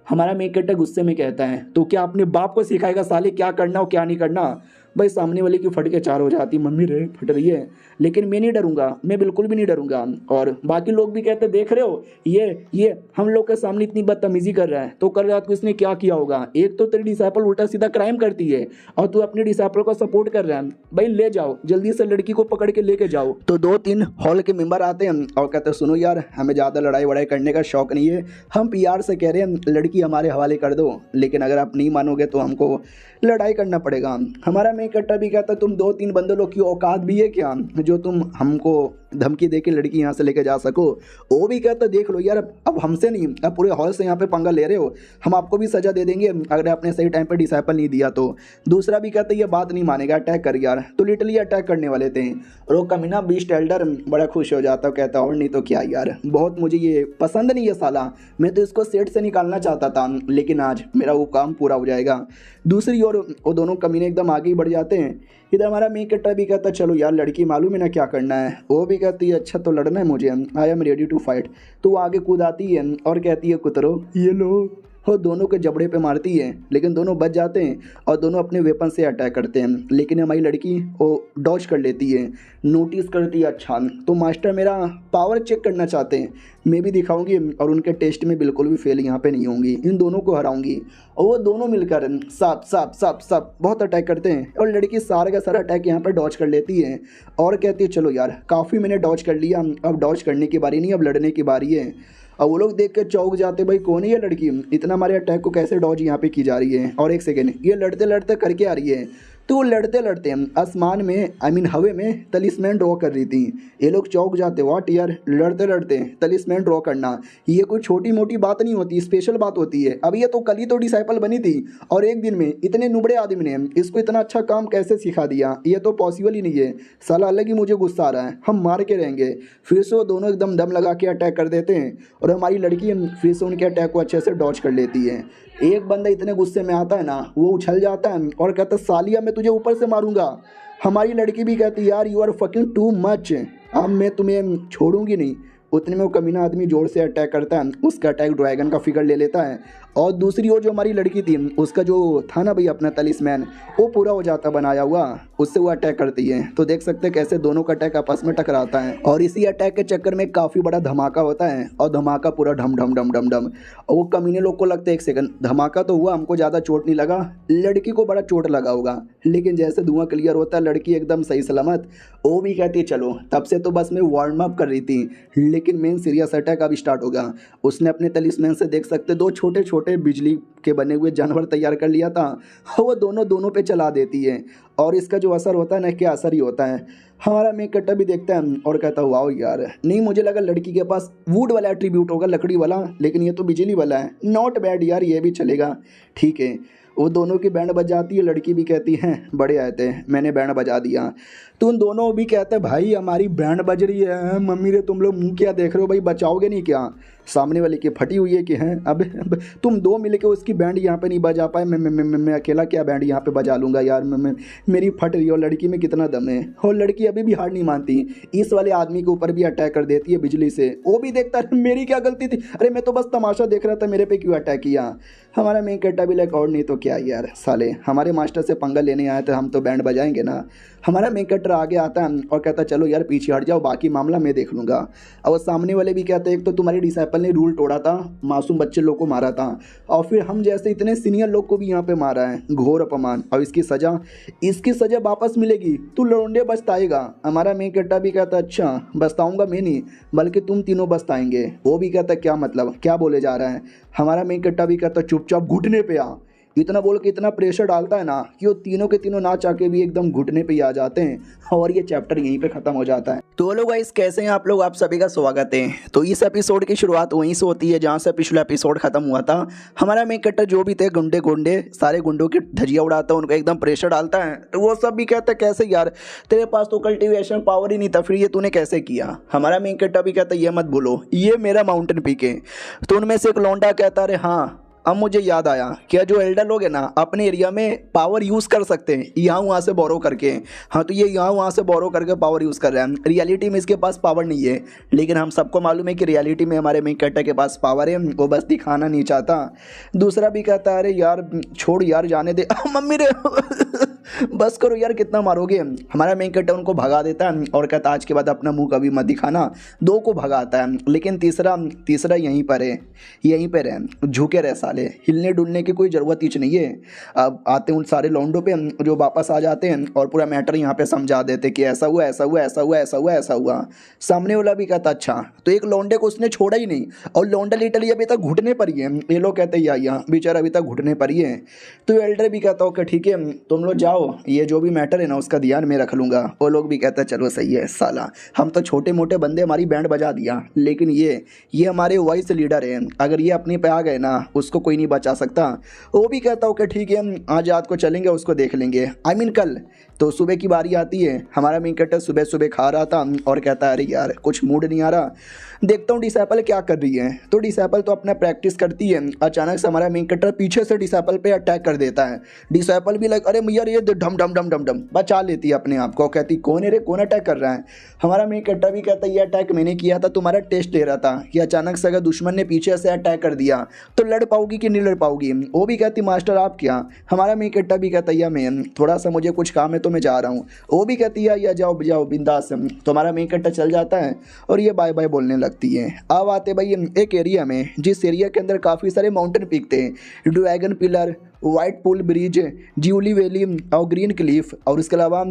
हमारा मेकअप गुस्से में कहता है, तो क्या अपने बाप को सिखाएगा साले क्या करना और क्या नहीं करना। भाई सामने वाले की फट के चार हो जाती, मम्मी रे फट रही है, लेकिन मैं नहीं डरूंगा, मैं बिल्कुल भी नहीं डरूंगा। और बाकी लोग भी कहते, देख रहे हो ये हम लोग के सामने इतनी बदतमीजी कर रहा है, तो कल रात को इसने क्या किया होगा। एक तो तेरी डिसाइपल उल्टा सीधा क्राइम करती है और तू अपने डिसाइपल को सपोर्ट कर रहा है। भाई ले जाओ जल्दी से, लड़की को पकड़ के लेके जाओ। तो 2-3 हॉल के मेंबर आते हैं और कहते, सुनो यार, हमें ज़्यादा लड़ाई वड़ाई करने का शौक नहीं है, हम पीआर से कह रहे हैं लड़की हमारे हवाले कर दो, लेकिन अगर आप नहीं मानोगे तो हमको लड़ाई करना पड़ेगा। हमारा मेकअप भी कहता, तुम 2-3 बंदे लोग की औकात भी है क्या जो तुम हमको धमकी दे के लड़की यहाँ से लेके जा सको। वो भी कहता, देख लो यार, अब हमसे नहीं, अब पूरे हॉल से यहाँ पे पंगा ले रहे हो, हम आपको भी सजा दे देंगे अगर आपने सही टाइम पे डिसाइपल नहीं दिया तो। दूसरा भी कहता, ये बात नहीं मानेगा, अटैक कर यार। तो लिटरली अटैक करने वाले थे और वो कमीना बीस्ट एल्डर बड़ा खुश हो जाता, कहता और नहीं तो क्या यार, बहुत मुझे ये पसंद नहीं है साला, मैं तो इसको सेट से निकालना चाहता था, लेकिन आज मेरा वो काम पूरा हो जाएगा। दूसरी ओर वो दोनों कमीने एकदम आगे ही बढ़ जाते हैं। इधर हमारा मेकअप भी कहता, चलो यार लड़की मालूम है ना क्या करना है। वो भी कहती है, अच्छा तो लड़ना है मुझे, I am ready to fight. तो वो आगे कूद आती है और कहती है, कुतरो ये लो, वो दोनों के जबड़े पे मारती है, लेकिन दोनों बच जाते हैं और दोनों अपने वेपन से अटैक करते हैं। लेकिन हमारी लड़की वो डॉज कर लेती है, नोटिस करती है, अच्छा तो मास्टर मेरा पावर चेक करना चाहते हैं, मैं भी दिखाऊंगी और उनके टेस्ट में बिल्कुल भी फेल यहाँ पे नहीं होंगी, इन दोनों को हराऊंगी। और वो दोनों मिलकर सब बहुत अटैक करते हैं और लड़की सारा का सारा अटैक यहाँ पर डॉज कर लेती है और कहती है, चलो यार काफ़ी मैंने डॉज कर लिया, अब डॉज करने की बारी नहीं, अब लड़ने की बारी है। और वो लोग देख कर चौंक जाते, भाई कौन है ये लड़की, इतना हमारे अटैक को कैसे डॉज यहाँ पे की जा रही है। और एक सेकेंड, ये लड़ते लड़ते करके आ रही है। तो वो लड़ते लड़ते आसमान में हवे में तलिस्मैन ड्रॉ कर रही थी। ये लोग चौंक जाते, व्हाट यार, लड़ते लड़ते तलिस्मैन ड्रॉ करना ये कोई छोटी मोटी बात नहीं होती, स्पेशल बात होती है। अब ये तो कल ही तो डिसाइपल बनी थी और एक दिन में इतने नुबड़े आदमी ने इसको इतना अच्छा काम कैसे सिखा दिया, ये तो पॉसिबल ही नहीं है। साला अलग ही मुझे गुस्सा आ रहा है, हम मार के रहेंगे। फिर से वो दोनों एकदम दम लगा के अटैक कर देते हैं और हमारी लड़की फिर से उनके अटैक को अच्छे से डॉज कर लेती है। एक बंदा इतने गुस्से में आता है ना, वो उछल जाता है और कहता, सालिया मैं तुझे ऊपर से मारूंगा। हमारी लड़की भी कहती, यार you are fucking too much, अब मैं तुम्हें छोड़ूंगी नहीं। उतने में वो कमीना आदमी जोर से अटैक करता है, उसका अटैक ड्रैगन का फिगर ले लेता है और दूसरी ओर जो हमारी लड़की थी उसका जो था ना भाई अपना तलिस्मैन, वो पूरा हो जाता बनाया हुआ, उससे वो अटैक करती है। तो देख सकते हैं कैसे दोनों का अटैक आपस में टकराता है और इसी अटैक के चक्कर में काफ़ी बड़ा धमाका होता है और धमाका पूरा ढम ढम ढम ढम ढम। और वो कमीने लोग को लगता है, एक सेकंड, धमाका तो हुआ, हमको ज़्यादा चोट नहीं लगा, लड़की को बड़ा चोट लगा होगा। लेकिन जैसे धुआं क्लियर होता है, लड़की एकदम सही सलामत। वो भी कहती है, चलो तब से तो बस मैं वार्म अप कर रही थी, लेकिन मेन सीरियस अटैक अब स्टार्ट होगा। उसने अपने तलिस्मैन से देख सकते 2 छोटे छोटे बिजली के बने हुए जानवर तैयार कर लिया था, वो दोनों पे चला देती है और इसका जो असर होता है ना, क्या असर ही होता है। हमारा मेकअप भी देखता है और कहता, वाओ यार, नहीं मुझे लगा लड़की के पास वुड वाला एट्रीब्यूट होगा, लकड़ी वाला, लेकिन ये तो बिजली वाला है, नॉट बैड यार, ये भी चलेगा, ठीक है। वो दोनों की बैंड बजाती है। लड़की भी कहती है बड़े आए थे, मैंने बैंड बजा दिया। तो उन दोनों भी कहते हैं भाई हमारी बैंड बज रही है, मम्मी रे तुम लोग मुंह क्या देख रहे हो भाई, बचाओगे नहीं क्या? सामने वाले की फटी हुई है कि हैं अब तुम दो मिलके उसकी बैंड यहाँ पे नहीं बजा पाए, मैं अकेला क्या बैंड यहाँ पे बजा लूँगा यार, मेरी फट रही है। और लड़की में कितना दम है, और लड़की अभी भी हार नहीं मानती, इस वाले आदमी के ऊपर भी अटैक कर देती है बिजली से। वो भी देखता है मेरी क्या गलती थी, अरे मैं तो बस तमाशा देख रहा था, मेरे पे क्यों अटैक किया? हमारा मेन कट्टा भी लाइक और नहीं तो क्या यार, साले हमारे मास्टर से पंगा लेने आए थे, हम तो बैंड बजाएंगे ना। हमारा मेन कट्टर आगे आता है और कहता चलो यार पीछे हट जाओ, बाकी मामला मैं देख लूँगा। और सामने वाले भी कहते हैं एक तो तुम्हारी डिसाइपल ने रूल तोड़ा था, मासूम बच्चे लोग को मारा था, और फिर हम जैसे इतने सीनियर लोग को भी यहाँ पे मारा है, घोर अपमान। और इसकी सज़ा वापस मिलेगी, तू लौंडे बचताएगा। हमारा मेन कट्टा भी कहता अच्छा बचताऊँगा मैं नहीं, बल्कि तुम तीनों बचताएंगे। वो भी कहता क्या मतलब, क्या बोले जा रहा है? हमारा मेन कट्टा भी कहता चुपचाप घुटने पे आ। इतना बोल के इतना प्रेशर डालता है ना कि वो तीनों के तीनों ना चाह के भी एकदम घुटने पे ही आ जाते हैं, और ये चैप्टर यहीं पे ख़त्म हो जाता है। तो लोग गाइस कैसे हैं आप लोग, आप सभी का स्वागत है। तो इस एपिसोड की शुरुआत वहीं से होती है जहाँ से पिछला एपिसोड खत्म हुआ था। हमारा मेन कट्टर जो भी थे गुंडे सारे गुंडों की धजिया उड़ाता है, उनको एकदम प्रेशर डालता है। तो वो सब भी कहते हैं कैसे यार, तेरे पास तो कल्टिवेशन पावर ही नहीं था, फिर ये तूने कैसे किया? हमारा मेन कट्टा भी कहता है ये मत बोलो, ये मेरा माउंटेन पीक है। तो उनमें से एक लौंडा कहता है अरे हाँ, अब मुझे याद आया क्या जो एल्डर लोग हैं ना अपने एरिया में पावर यूज़ कर सकते हैं यहाँ वहाँ से बोरो करके। हाँ तो ये यहाँ वहाँ से बोरो करके पावर यूज़ कर रहे हैं, रियलिटी में इसके पास पावर नहीं है, लेकिन हम सबको मालूम है कि रियलिटी में हमारे मेन कट्टर के पास पावर है, वो बस दिखाना नहीं चाहता। दूसरा भी कहता है अरे यार छोड़ यार जाने दे, मम्मी रे बस करो यार कितना मारोगे। हमारा मेन कट्टर उनको भगा देता है और कहता आज के बाद अपना मुंह कभी मत दिखाना। दो को भगाता है, लेकिन तीसरा यहीं पर है, यहीं पर है, झुके रहे साले, हिलने डुलने की कोई ज़रूरत ही नहीं है। अब आते उन सारे लौंडों पे जो वापस आ जाते हैं और पूरा मैटर यहाँ पे समझा देते कि ऐसा हुआ ऐसा हुआ ऐसा हुआ ऐसा हुआ ऐसा हुआ। सामने वाला भी कहता अच्छा, तो एक लौंडे को उसने छोड़ा ही नहीं, और लौंडा लिटरली अभी तक घुटने पर ही है। ये लोग कहते हैं या बेचारा अभी तक घुटने पर ही है। तो एल्डर भी कहता ओके ठीक है तुम लोग जाओ, ये जो भी मैटर है ना उसका ध्यान मैं रख लूँगा। वो लोग भी कहते हैं चलो सही है, साला हम तो छोटे मोटे बंदे हमारी बैंड बजा दिया, लेकिन ये हमारे वॉइस लीडर हैं, अगर ये अपने पे आ गए ना उसको कोई नहीं बचा सकता। वो भी कहता हूँ कि ठीक है आज रात को चलेंगे, उसको देख लेंगे, आई मीन कल। तो सुबह की बारी आती है, हमारा मेन कट्टर सुबह सुबह खा रहा था और कहता है अरे यार कुछ मूड नहीं आ रहा, देखता हूँ डिसाइपल क्या कर रही है। तो डिसाइपल तो अपना प्रैक्टिस करती है, अचानक से हमारा मेन कट्टर पीछे से डिसाइपल पे अटैक कर देता है। डिसाइपल भी लाइक अरे यार ये ढम ढम ढम ढम ढम बचा लेती है अपने आप को, कहती कौन है रे, कौन अटैक कर रहा है? हमारा मेन कट्टर भी कहता है ये अटैक मैंने किया था, तुम्हारा टेस्ट ले रहा था कि अचानक से अगर दुश्मन ने पीछे से अटैक कर दिया तो लड़ पाओगी कि नहीं लड़ पाओगी। वो भी कहती मास्टर आप क्या? हमारा मेन कट्टर भी कहता है मैं थोड़ा सा मुझे कुछ काम है तो मैं जा रहा हूँ। वो भी कहती है या जाओ जाओ बिंदास। तो हमारा मेन कट्टर चल जाता है और ये बाय बाय बोलने लगती है। अब आते भाई एक एरिया में, जिस एरिया के अंदर काफ़ी सारे माउंटेन पीक थे, ड्रैगन पिलर, वाइट पुल ब्रिज, ज्यूली वैली और ग्रीन क्लिफ, और उसके अलावा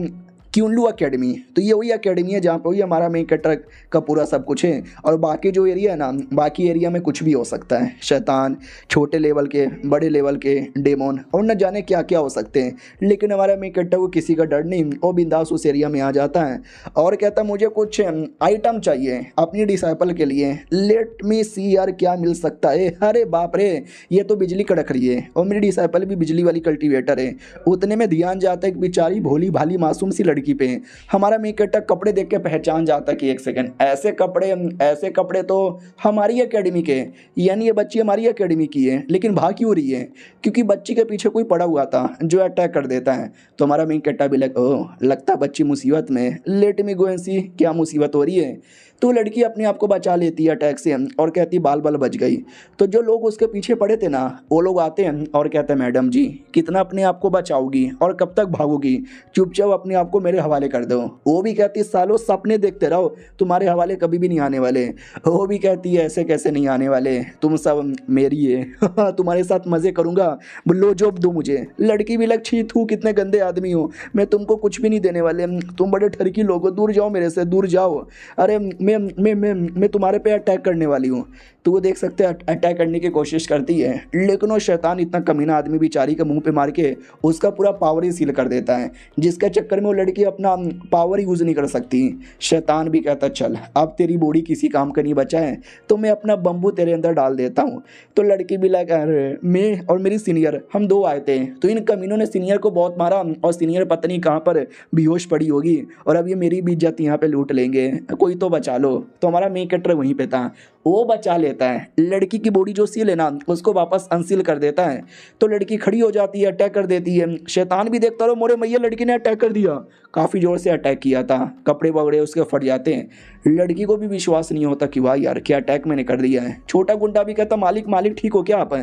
क्यूनलू अकेडमी। तो ये वही अकेडमी है जहाँ पे वही हमारा मेन कट्टर का पूरा सब कुछ है। और बाकी जो एरिया है ना, बाकी एरिया में कुछ भी हो सकता है, शैतान, छोटे लेवल के, बड़े लेवल के डेमोन, और न जाने क्या क्या हो सकते हैं। लेकिन हमारा मेन कट्टर को किसी का डर नहीं, वो बिंदास उस एरिया में आ जाता है और कहता मुझे कुछ आइटम चाहिए अपनी डिसाइपल के लिए, लेट मी सी यार क्या मिल सकता है। अरे बाप रे ये तो बिजली कड़क रही है, और मेरी डिसाइपल भी बिजली वाली कल्टिवेटर है। उतने में ध्यान जाता है कि बेचारी भोली भाली मासूम सी लड़की पे। हमारा मेन कट्टर कपड़े देख के पहचान जाता कि एक सेकंड, ऐसे कपड़े तो हमारी एकेडमी के, यानी ये बच्ची हमारी एकेडमी की है, लेकिन भाग क्यों रही है? क्योंकि बच्ची के पीछे कोई पड़ा हुआ था जो अटैक कर देता है। तो हमारा मेन कट्टर भी लगता है बच्ची मुसीबत में, लेट मी गो एंड सी क्या मुसीबत हो रही है। तो लड़की अपने आप को बचा लेती है अटैक से और कहती बाल बाल बच गई। तो जो लोग उसके पीछे पड़े थे ना, वो लोग आते हैं और कहते हैं मैडम जी कितना अपने आप को बचाओगी और कब तक भागोगी, चुपचाप अपने आप को मेरे हवाले कर दो। वो भी कहती सालों सपने देखते रहो, तुम्हारे हवाले कभी भी नहीं आने वाले। वो भी कहती है ऐसे कैसे नहीं आने वाले, तुम सब मेरी है तुम्हारे साथ मज़े करूँगा, लो जॉब दो मुझे। लड़की भी लग छी थू कितने गंदे आदमी हो, मैं तुमको कुछ भी नहीं देने वाले, तुम बड़े ठरकी लोग हो, दूर जाओ मेरे से, दूर जाओ। अरे मैं तुम्हारे पे अटैक करने वाली हूँ। तो वो देख सकते हैं अटैक करने की कोशिश करती है, लेकिन वो शैतान इतना कमीना आदमी बेचारी के मुंह पे मार के उसका पूरा पावर ही सील कर देता है, जिसके चक्कर में वो लड़की लड़की अपना पावर यूज़ नहीं कर सकती। शैतान भी कहता चल अब तेरी बॉडी किसी काम का नहीं बचा है तो मैं अपना बम्बू तेरे अंदर डाल देता हूँ। तो लड़की भी लाइक अरे मैं और मेरी सीनियर हम दो आए थे तो इन कमीनों ने सीनियर को बहुत मारा और सीनियर पता नहीं कहाँ पर बेहोश पड़ी होगी और अब ये मेरी भी इज्जत यहाँ पे लूट लेंगे, कोई तो बचा लो। तो हमारा मेन कैरेक्टर वहीं पे था, वो बचा लेता है। लड़की की बॉडी जो सील है ना उसको वापस अनसील कर देता है। तो लड़की खड़ी हो जाती है, अटैक कर देती है। शैतान भी देखता रहो मोरे मैया लड़की ने अटैक कर दिया, काफ़ी ज़ोर से अटैक किया था, कपड़े वगड़े उसके फट जाते हैं। लड़की को भी विश्वास नहीं होता कि वाह यार क्या अटैक मैंने कर दिया है। छोटा गुंडा भी कहता मालिक मालिक ठीक हो क्या आप?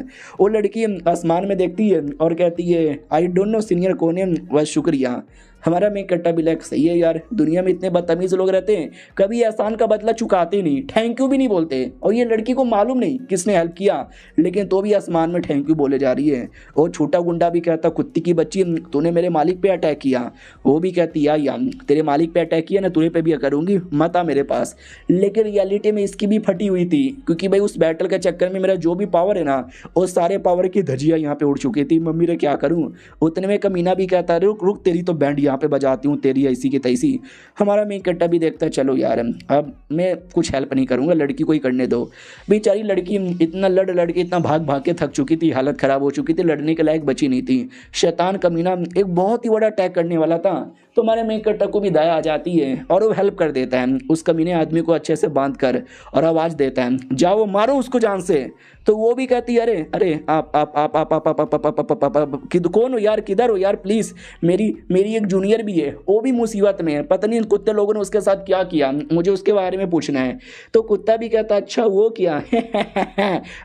वो लड़की आसमान में देखती है और कहती है आई डोंट नो सीनियर कौन है, बस शुक्रिया। हमारा मेन कट्टा भी लाइक सही है यार, दुनिया में इतने बदतमीज लोग रहते हैं, कभी एहसान का बदला चुकाते नहीं, थैंक यू भी नहीं बोलते। और ये लड़की को मालूम नहीं किसने हेल्प किया लेकिन तो भी आसमान में थैंक यू बोले जा रही है। और छोटा गुंडा भी कहता कुत्ती की बच्ची तूने मेरे मालिक पे अटैक किया। वो भी कहती यार तेरे मालिक पे अटैक किया ना तुझे पे भी करूँगी, मत आ मेरे पास। लेकिन रियलिटी में इसकी भी फटी हुई थी क्योंकि भाई उस बैटल के चक्कर में मेरा जो भी पावर है ना वो सारे पावर की धजिया यहाँ पे उड़ चुकी थी। मम्मी रे क्या करूँ। उतने में कमीना भी कहता रुक रुक तेरी तो बैंड यहाँ पे बजाती हूँ, तेरी ऐसी की तैसी। हमारा मेन कट्टा भी देखता चलो यार अब मैं कुछ हेल्प नहीं करूँगा, लड़की को ही करने दो। बेचारी लड़की इतना लड़ के इतना भाग भाग के थक चुकी थी, हालत ख़राब हो चुकी थी, लड़ने के लायक बची नहीं थी। शैतान कमीना एक बहुत ही बड़ा अटैक करने वाला था। तो हमारे मेन कट्टा को भी दया आ जाती है और वो हेल्प कर देता है उस कमीने आदमी को अच्छे से बांध कर और आवाज़ देता है जाओ मारो उसको जान से। तो वो भी कहती है अरे अरे आप कौन हो यार, किधर हो यार, प्लीज़ मेरी एक जूनियर भी है, वो भी मुसीबत में है, पता नहीं इन कुत्ते लोगों ने उसके साथ क्या किया, मुझे उसके बारे में पूछना है। तो कुत्ता भी कहता अच्छा वो क्या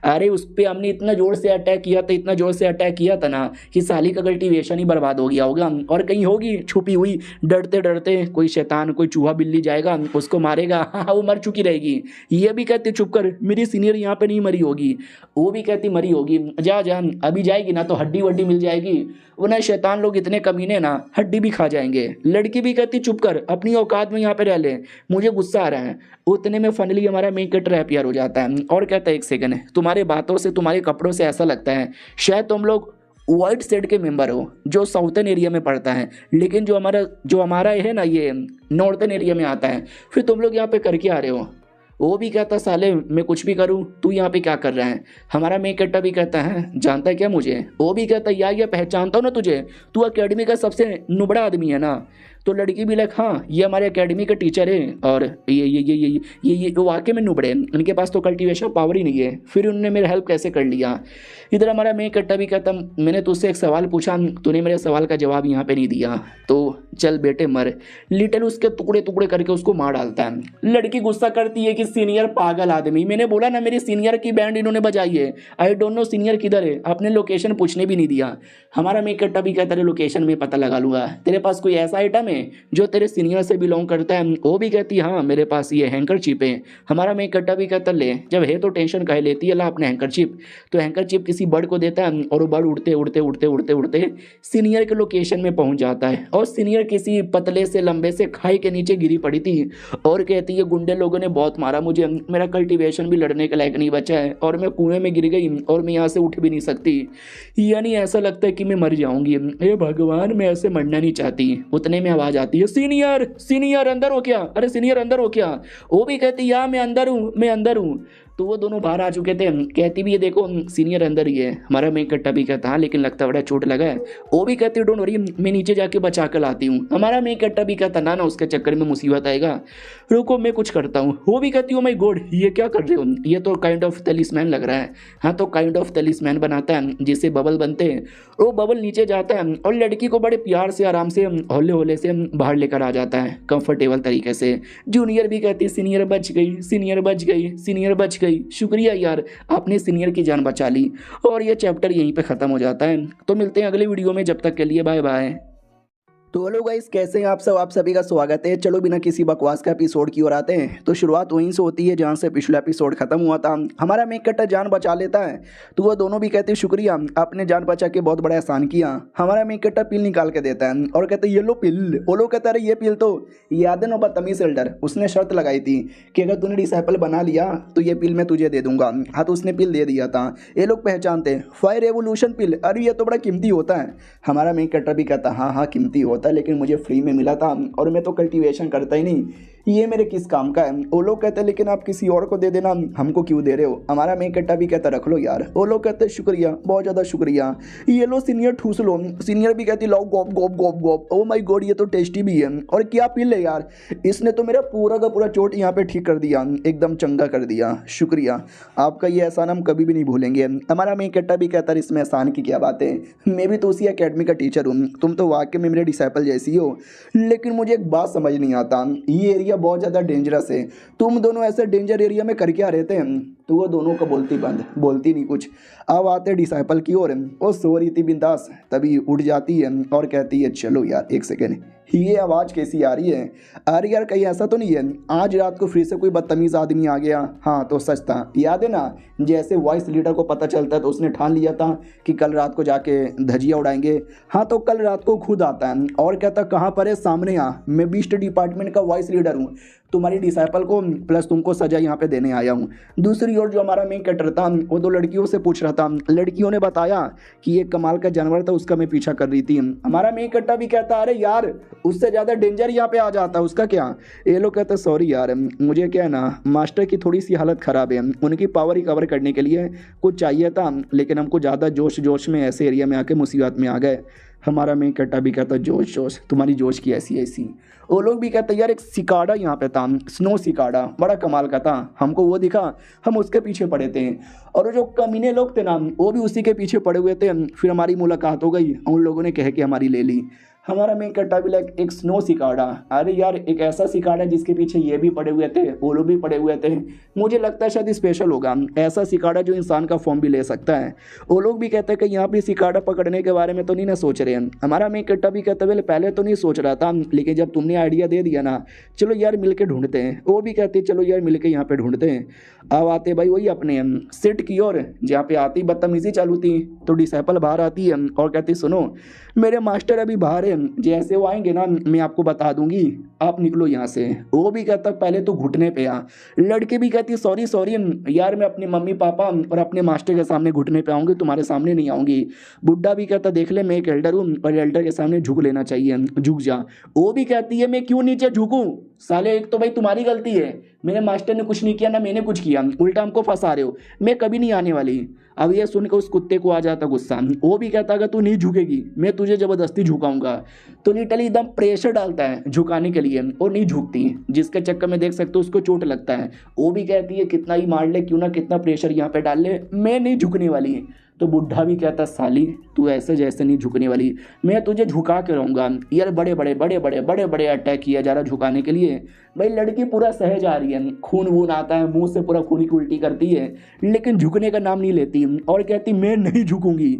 अरे उस पर हमने इतना ज़ोर से अटैक किया था, इतना ज़ोर से अटैक किया था ना कि साली का कल्टीवेशन ही बर्बाद हो गया होगा और कहीं होगी छुपी हुई, डरते डरते कोई शैतान कोई चूहा बिल्ली जाएगा उसको मारेगा, हाँ वो मर चुकी रहेगी। ये भी कहते चुप कर मेरी सीनियर यहाँ पे नहीं मरी होगी। वो भी कहती मरी होगी, जा जा अभी जाएगी ना तो हड्डी वड्डी मिल जाएगी, वरना शैतान लोग इतने कमीने ना हड्डी भी खा जाएंगे। लड़की भी कहती चुप कर अपनी औकात में यहाँ पे रह ले, मुझे गुस्सा आ रहा है। उतने में फाइनली हमारा मेन कैरेक्टर हैप्पियर हो जाता है और कहता है एक सेकंड तुम्हारे बातों से तुम्हारे कपड़ों से ऐसा लगता है शायद तुम लोग वाइट सेड के मेंबर हो जो साउथर्न एरिया में पड़ता है, लेकिन जो हमारा है ना ये नॉर्थर्न एरिया में आता है, फिर तुम लोग यहाँ पे करके आ रहे हो। वो भी कहता साले मैं कुछ भी करूँ तू यहाँ पे क्या कर रहा है। हमारा मेन कट्टा भी कहता है जानता है क्या मुझे। वो भी कहता यार ये पहचानता हूँ ना तुझे, तू अकेडमी का सबसे नुबड़ा आदमी है ना। तो लड़की भी लाइक हाँ ये हमारे एकेडमी का टीचर है और ये वाकई में नुबड़े हैं, इनके पास तो कल्टीवेशन पावर ही नहीं है, फिर उन्होंने मेरा हेल्प कैसे कर लिया। इधर हमारा मेन कट्टा भी कहता मैंने तुझसे एक सवाल पूछा तूने मेरे सवाल का जवाब यहाँ पे नहीं दिया तो चल बेटे मर। लिटिल उसके टुकड़े टुकड़े करके उसको मार डालता है। लड़की गुस्सा करती है कि सीनियर पागल आदमी, मैंने बोला ना मेरी सीनियर की बैंड इन्होंने बजाई है, आई डोंट नो सीनियर किधर है, अपने लोकेशन पूछने भी नहीं दिया। हमारा मेन कट्टा भी कहता है लोकेशन में पता लगा लूँगा, तेरे पास कोई ऐसा आइटम है जो तेरे सीनियर से बिलोंग करता है। वो भी कहती है हाँ मेरे पास ये हैंकरचिप है। हमारा मेन कट्टा भी कहता ले जब है तो टेंशन कहे लेती है ला अपने हैंकरचिप। तो हैंकरचिप किसी बर्ड को देता है और वो बर्ड उड़ते उड़ते उड़ते उड़ते उड़ते सीनियर के लोकेशन में पहुंच जाता है और सीनियर किसी पतले से लंबे से खाई के नीचे गिरी पड़ी थी और कहती है गुंडे लोगों ने बहुत मारा मुझे, मेरा कल्टीवेशन भी लड़ने के लायक नहीं बचा है और मैं कुएं में गिर गई और मैं यहाँ से उठ भी नहीं सकती, यानी ऐसा लगता है कि मैं मर जाऊंगी। हे भगवान मैं ऐसे मरना नहीं चाहती। उतने में आवाज आती है सीनियर सीनियर अंदर हो क्या, अरे सीनियर अंदर हो क्या। वो भी कहती या मैं अंदर हूँ मैं अंदर हूँ। तो वो दोनों बाहर आ चुके थे। कहती भी ये देखो सीनियर अंदर ही है। हमारा मेन कट्टा भी कहता हाँ लेकिन लगता बड़ा चोट लगा है। वो भी कहती डोंट वरी मैं नीचे जाके बचा कर लाती हूँ। हमारा मेन कट्टा भी कहता ना उसके चक्कर में मुसीबत आएगा, रुको मैं कुछ करता हूँ। वो भी कहती हूँ माय गॉड ये क्या कर रहे हो, ये तो काइंड ऑफ तलिस्मैन लग रहा है। हाँ तो काइंड ऑफ तलिस्मैन बनाता है जिससे बबल बनते हैं। वो बबल नीचे जाता है और लड़की को बड़े प्यार से आराम से हौले हौले से बाहर लेकर आ जाता है कंफर्टेबल तरीके से। जूनियर भी कहती सीनियर बच गई सीनियर बच गई सीनियर बच गई, शुक्रिया यार आपने सीनियर की जान बचा ली। और ये चैप्टर यहीं पे ख़त्म हो जाता है। तो मिलते हैं अगले वीडियो में, जब तक के लिए बाय बाय। तो हेलो गाइस कैसे हैं आप सब, आप सभी का स्वागत है। चलो बिना किसी बकवास का एपिसोड की ओर आते हैं। तो शुरुआत वहीं से होती है जहां से पिछला एपिसोड खत्म हुआ था। हमारा मेन कट्टा जान बचा लेता है तो वो दोनों भी कहते हैं शुक्रिया आपने जान बचा के बहुत बड़ा एहसान किया। हमारा मेन कट्टा पिल निकाल के देता है और कहते हैं ये लो पिल। वो लोग कहता है ये पिल तो याद है ना बदतमीज एल्डर, उसने शर्त लगाई थी कि अगर तूने डिसाइपल बना लिया तो ये पिल मैं तुझे दे दूंगा। हाँ तो उसने पिल दे दिया था। ये लोग पहचानते फायर रेवोल्यूशन पिल, अरे ये तो बड़ा कीमती होता है। हमारा मेन कट्टा भी कहता हाँ हाँ कीमती होता होता है, लेकिन मुझे फ्री में मिला था और मैं तो कल्टीवेशन करता ही नहीं, ये मेरे किस काम का है। वो लोग कहते हैं लेकिन आप किसी और को दे देना, हमको क्यों दे रहे हो। हमारा मेन कट्टा भी कहता रख लो यार। वो लोग कहते हैं शुक्रिया, बहुत ज़्यादा शुक्रिया। ये लो सीनियर ठूस लो। सीनियर भी कहती लाओ गोप गोप गोप गोप। ओ माय गॉड, ये तो टेस्टी भी है। और क्या पी ले यार, इसने तो मेरा पूरा का पूरा चोट यहाँ पे ठीक कर दिया, एकदम चंगा कर दिया। शुक्रिया आपका, ये एहसान हम कभी भी नहीं भूलेंगे। हमारा मेन कट्टा भी कहता है इसमें एहसान की क्या बात है, मैं भी तो उसी अकेडमी का टीचर हूँ, तुम तो वाकई में मेरे डिसाइपल जैसी हो। लेकिन मुझे एक बात समझ नहीं आता, ये एरिया बहुत ज़्यादा डेंजरस है, तुम दोनों ऐसे डेंजर एरिया में कर क्या रहते हैं। तो वो दोनों को बोलती बंद, बोलती नहीं कुछ। अब आते डिसाइपल की ओर, वो सो रही थी बिंदास, तभी उठ जाती है और कहती है चलो यार एक सेकेंड, ये आवाज़ कैसी आ रही है। अरे यार कहीं ऐसा तो नहीं है आज रात को फिर से कोई बदतमीज़ आदमी आ गया। हाँ तो सच था, याद है ना जैसे वॉइस लीडर को पता चलता है तो उसने ठान लिया था कि कल रात को जाके धजिया उड़ाएंगे। हाँ तो कल रात को खुद आता है और कहता कहाँ पर है, सामने आ, मैं बीस्ट डिपार्टमेंट का वॉइस लीडर हूँ, तुम्हारी डिसाइपल को प्लस तुमको सजा यहाँ पे देने आया हूँ। दूसरी ओर जो हमारा मेन कैरेक्टर था वो दो लड़कियों से पूछ रहा था, लड़कियों ने बताया कि एक कमाल का जानवर था, उसका मैं पीछा कर रही थी। हमारा मेन कैरेक्टर भी कहता अरे यार उससे ज़्यादा डेंजर यहाँ पे आ जाता, उसका क्या। ये लोग कहते सॉरी यार, मुझे क्या है ना मास्टर की थोड़ी सी हालत ख़राब है, उनकी पावर रिकवर करने के लिए कुछ चाहिए था, लेकिन हमको ज़्यादा जोश में ऐसे एरिया में आके मुसीबत में आ गए। हमारा मेन कट्टा भी कहता जोश, तुम्हारी जोश की ऐसी। वो लोग भी कहते यार एक सिकाड़ा यहाँ पे था, स्नो सिकाड़ा, बड़ा कमाल का था, हमको वो दिखा, हम उसके पीछे पड़े थे। और वो जो कमीने लोग थे ना वो भी उसी के पीछे पड़े हुए थे। फिर हमारी मुलाकात हो गई, उन लोगों ने कह के हमारी ले ली। हमारा मेन कट्टा भी लाइक एक स्नो सिकाड़ा, अरे यार एक ऐसा सिकाड़ा जिसके पीछे ये भी पड़े हुए थे, वो लोग भी पड़े हुए थे। मुझे लगता है शायद स्पेशल होगा ऐसा सिकाड़ा जो इंसान का फॉर्म भी ले सकता है। वो लोग भी कहते हैं कि यहाँ पे सिकाड़ा पकड़ने के बारे में तो नहीं ना सोच रहे हैं। हमारा मेन कट्टा भी कहता है पहले तो नहीं सोच रहा था, लेकिन जब तुमने आइडिया दे दिया ना, चलो यार मिल के ढूंढते हैं। वो भी कहते चलो यार मिल के यहाँ पे ढूंढते हैं। अब आते भाई वही अपने सिट की ओर, जहाँ पे आती बदतमीजी चालू थी तो डिसाइपल बाहर आती है और कहती सुनो मेरे मास्टर अभी बाहर है, जैसे वो आएंगे ना मैं आपको बता दूंगी, आप निकलो यहाँ से। वो भी कहता पहले तो घुटने पे आ। लड़की भी कहती सॉरी यार मैं अपने मम्मी पापा और अपने मास्टर के सामने घुटने पे आऊँगी, तुम्हारे सामने नहीं आऊँगी। बुड्ढा भी कहता देख ले मैं एक एल्डर हूँ और एल्डर के सामने झुक लेना चाहिए, झुक जा। वो भी कहती है मैं क्यों नीचे झुकूँ साले, एक तो भाई तुम्हारी गलती है, मेरे मास्टर ने कुछ नहीं किया ना मैंने कुछ किया, उल्टा हमको फंसा रहे हो, मैं कभी नहीं आने वाली। अब ये सुनकर उस कुत्ते को आ जाता गुस्सा। वो भी कहता अगर तू नहीं झुकेगी मैं तुझे ज़बरदस्ती झुकाऊंगा। तो लिटरली एकदम प्रेशर डालता है झुकाने के लिए, और नहीं झुकती, जिसके चक्कर में देख सकते हो उसको चोट लगता है। वो भी कहती है कितना ही मार ले क्यों ना, कितना प्रेशर यहाँ पे डाल ले, मैं नहीं झुकने वाली। तो बुढ़ा भी कहता साली तू ऐसे जैसे नहीं झुकने वाली, मैं तुझे झुका के रहूँगा। यार बड़े बड़े अटैक किया जा रहा झुकाने के लिए। भाई लड़की पूरा सहज आ रही है, खून वून आता है मुंह से, पूरा खूनी की उल्टी करती है, लेकिन झुकने का नाम नहीं लेती और कहती मैं नहीं झुकूंगी।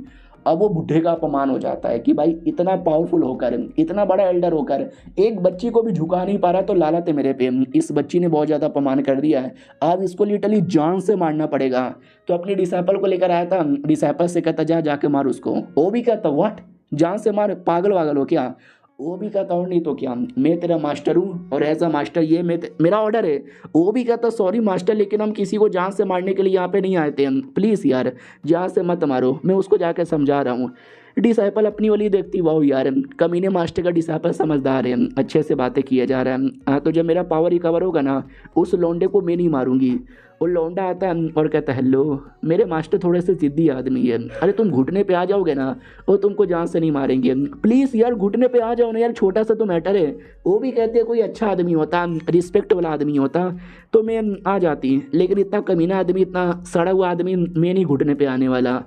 अब वो बुढ़े का अपमान हो जाता है कि भाई इतना पावरफुल होकर, इतना बड़ा एल्डर होकर एक बच्ची को भी झुका नहीं पा रहा, तो लालत है मेरे पे, इस बच्ची ने बहुत ज़्यादा अपमान कर दिया है, आज इसको लिटरली जान से मारना पड़ेगा। तो अपनी डिसाइपल को लेकर आया था, डिसाइपल से कहता जाके मार उसको। वो भी कहता व्हाट, जान से मार, पागल वागल हो क्या। वो भी कहता और नहीं तो क्या, मैं तेरा मास्टर हूँ और एज अ मास्टर ये मेरा ऑर्डर है। वो भी कहता सॉरी मास्टर, लेकिन हम किसी को जान से मारने के लिए यहाँ पे नहीं आए थे, प्लीज़ यार जान से मत मारो, मैं उसको जाकर समझा रहा हूँ। डिसाइपल अपनी वाली देखती वाह यार कमीने मास्टर का डिसाइपल समझदार है, अच्छे से बातें किया जा रहा है। हाँ तो जब मेरा पावर रिकवर होगा ना उस लौंडे को मैं नहीं मारूंगी। वो लौंडा आता है और कहता है हेलो मेरे मास्टर थोड़े से ज़िद्दी आदमी है, अरे तुम घुटने पे आ जाओगे ना वो तुमको जान से नहीं मारेंगे, प्लीज़ यार घुटने पे आ जाओ ना यार, छोटा सा तो मैटर है। वो भी कहते हैं कोई अच्छा आदमी होता, रिस्पेक्ट वाला आदमी होता तो मैं आ जाती, लेकिन इतना कमीना आदमी, इतना सड़ा हुआ आदमी, मैं नहीं घुटने पे आने वाला।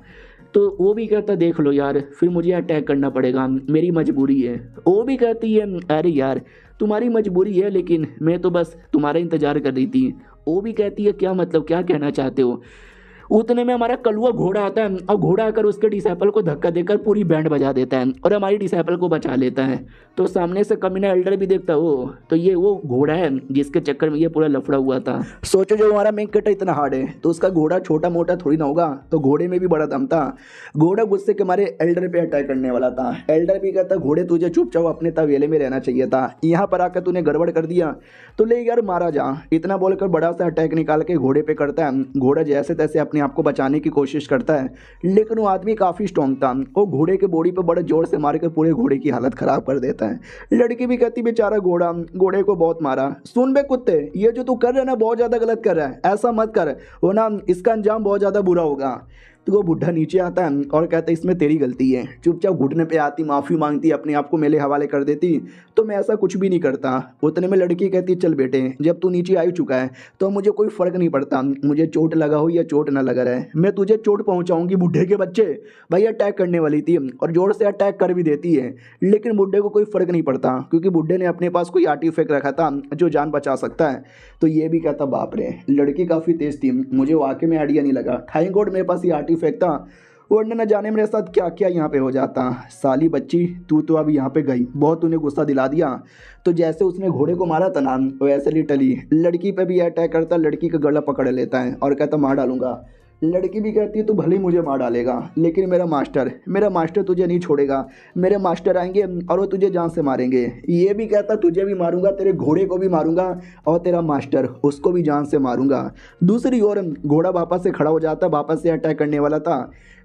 तो वो भी कहता देख लो यार फिर मुझे अटैक करना पड़ेगा, मेरी मजबूरी है। वो भी कहती है अरे यार तुम्हारी मजबूरी है, लेकिन मैं तो बस तुम्हारा इंतज़ार कर रही थी। वो भी कहती है क्या मतलब, क्या कहना चाहते हो। उतने में हमारा कलुआ घोड़ा आता है और घोड़ा आकर उसके डिसाइपल को धक्का देकर पूरी बैंड बजा देता है और हमारी डिसाइपल को बचा लेता है। तो सामने से कमीना एल्डर भी देखता हो तो ये वो घोड़ा है जिसके चक्कर में ये पूरा लफड़ा हुआ था। सोचो जो हमारा मेन कटर इतना हार्ड है तो उसका घोड़ा छोटा मोटा थोड़ी ना होगा, तो घोड़े में भी बड़ा दम था। घोड़ा गुस्से के हमारे एल्डर पे अटैक करने वाला था। एल्डर भी कहता घोड़े तुझे चुपचाप अपने तवेले में रहना चाहिए था, यहाँ पर आकर तूने गड़बड़ कर दिया तो ले यार मारा जा। इतना बोलकर बड़ा सा अटैक निकाल के घोड़े पे करता है। घोड़ा जैसे तैसे अपने अपने आप को बचाने की कोशिश करता है, लेकिन वो आदमी काफ़ी स्ट्रॉन्ग था। वो घोड़े के बॉडी पे बड़े जोर से मार के पूरे घोड़े की हालत ख़राब कर देता है। लड़की भी कहती बेचारा घोड़े को बहुत मारा। सुन बे कुत्ते, ये जो तू कर रहा है ना बहुत ज़्यादा गलत कर रहा है, ऐसा मत कर, वो ना इसका अंजाम बहुत ज़्यादा बुरा होगा। तो वो बुढ़ा नीचे आता है और कहता है इसमें तेरी गलती है। चुपचाप घुटने पे आती, माफ़ी मांगती, अपने आप को मेले हवाले कर देती, तो मैं ऐसा कुछ भी नहीं करता। उतने में लड़की कहती चल बेटे, जब तू नीचे आ चुका है तो मुझे कोई फ़र्क नहीं पड़ता, मुझे चोट लगा हो या चोट ना लगा रहे, मैं तुझे चोट पहुंचाऊंगी। बुढ़े के बच्चे भाई अटैक करने वाली थी और जोर से अटैक कर भी देती है, लेकिन बुढ़े को कोई फ़र्क नहीं पड़ता क्योंकि बुढ़े ने अपने पास कोई आर्टिफैक्ट रखा था जो जान बचा सकता है। तो ये भी कहता बाप रे, लड़की काफ़ी तेज़ थी, मुझे वाकई में आइडिया नहीं लगा। थैंक गॉड मेरे पास ये आर्टिफैक्ट था, वरना न जाने मेरे साथ क्या क्या यहाँ पे हो जाता। साली बच्ची, तू तो अब यहाँ पे गई, बहुत तूने गुस्सा दिला दिया। तो जैसे उसने घोड़े को मारा था ना वैसे लिटरली लड़की पे भी अटैक करता, लड़की का गला पकड़ लेता है और कहता मार डालूंगा। लड़की भी कहती है तू भले ही मुझे मार डालेगा, लेकिन मेरा मास्टर तुझे नहीं छोड़ेगा। मेरे मास्टर आएंगे और वो तुझे जान से मारेंगे। ये भी कहता तुझे भी मारूंगा, तेरे घोड़े को भी मारूंगा और तेरा मास्टर उसको भी जान से मारूंगा। दूसरी ओर घोड़ा वापस से खड़ा हो जाता, वापस से अटैक करने वाला था।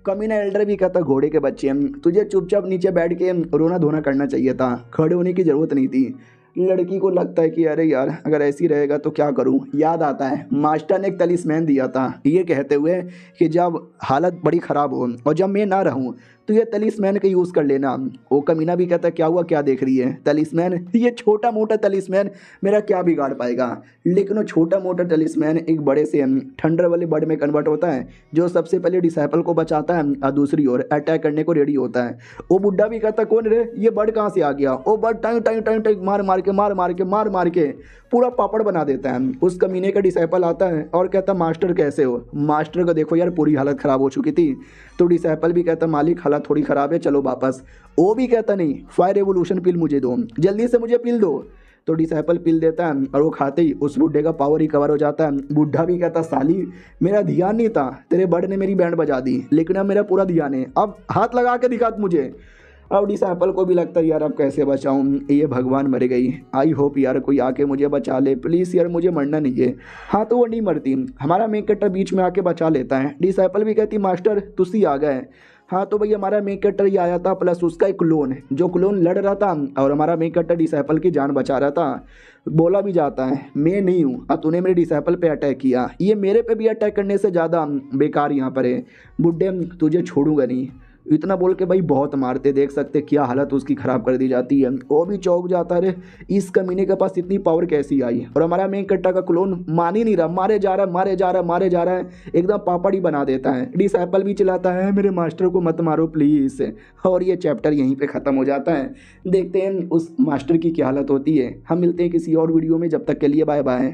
कमीना एल्डर भी कहता घोड़े के बच्चे, तुझे चुपचाप नीचे बैठ के रोना धोना करना चाहिए था, खड़े होने की ज़रूरत नहीं थी। लड़की को लगता है कि अरे यार अगर ऐसी रहेगा तो क्या करूं। याद आता है मास्टर ने एक तलिस्मैन दिया था ये कहते हुए कि जब हालत बड़ी ख़राब हो और जब मैं ना रहूं तो ये तलिस्मैन का यूज़ कर लेना। वो कमीना भी कहता क्या हुआ, क्या देख रही है, तलिस्मैन, ये छोटा मोटा तलिस्मैन मेरा क्या बिगाड़ पाएगा। लेकिन वो छोटा मोटा तलिस्मैन एक बड़े से थंडर वाले बर्ड में कन्वर्ट होता है जो सबसे पहले डिसाइपल को बचाता है और दूसरी ओर अटैक करने को रेडी होता है। वो बुढ़ा भी कहता कौन रे, ये बर्ड कहाँ से आ गया। वो bird time time time time मार के पूरा पापड़ बना देता है। उस कमीने का डिसाइपल आता है और कहता मास्टर कैसे हो। मास्टर को देखो यार पूरी हालत ख़राब हो चुकी थी। तो डिसाइपल भी कहता मालिक हालत थोड़ी ख़राब है, चलो वापस। वो भी कहता नहीं, फायर रेवोल्यूशन पिल मुझे दो, जल्दी से मुझे पिल दो। तो डिसाइपल पिल देता है और वो खाते ही उस बुढ़े का पावर रिकवर हो जाता है। बुढ़ा भी कहता साली मेरा ध्यान नहीं था, तेरे बर्ड ने मेरी बैंड बजा दी, लेकिन अब मेरा पूरा ध्यान है, अब हाथ लगा के दिखा मुझे। अब डिसाइपल को भी लगता है यार अब कैसे बचाऊं, ये भगवान मर गई, आई होप यार कोई आके मुझे बचा ले प्लीज़ यार, मुझे मरना नहीं है। हाँ तो वो नहीं मरती, हमारा मेक कट्टर बीच में आके बचा लेता है। डिसाइपल भी कहती मास्टर तुसी आ गए। हाँ तो भाई हमारा मेक कट्टर ये आया था प्लस उसका एक क्लोन, जो क्लोन लड़ रहा था और हमारा मेक कट्टर डिसाइपल की जान बचा रहा था। बोला भी जाता है मैं नहीं हूँ और तूने मेरे डिसाइपल पे अटैक किया, ये मेरे पे भी अटैक करने से ज़्यादा बेकार यहाँ पर है। बुड्ढे तुझे छोड़ूंगा नहीं, इतना बोल के भाई बहुत मारते, देख सकते क्या हालत उसकी ख़राब कर दी जाती है। वो भी चौंक जाता है, इस कमीने के पास इतनी पावर कैसी आई। और हमारा मेन कट्टा का क्लोन मान ही नहीं रहा, मारे जा रहा है, एकदम पापड़ ही बना देता है। डिसाइपल भी चिल्लाता है मेरे मास्टर को मत मारो प्लीज़। और ये चैप्टर यहीं पे ख़त्म हो जाता है। देखते हैं उस मास्टर की क्या हालत होती है। हम मिलते हैं किसी और वीडियो में, जब तक के लिए बाय बाय।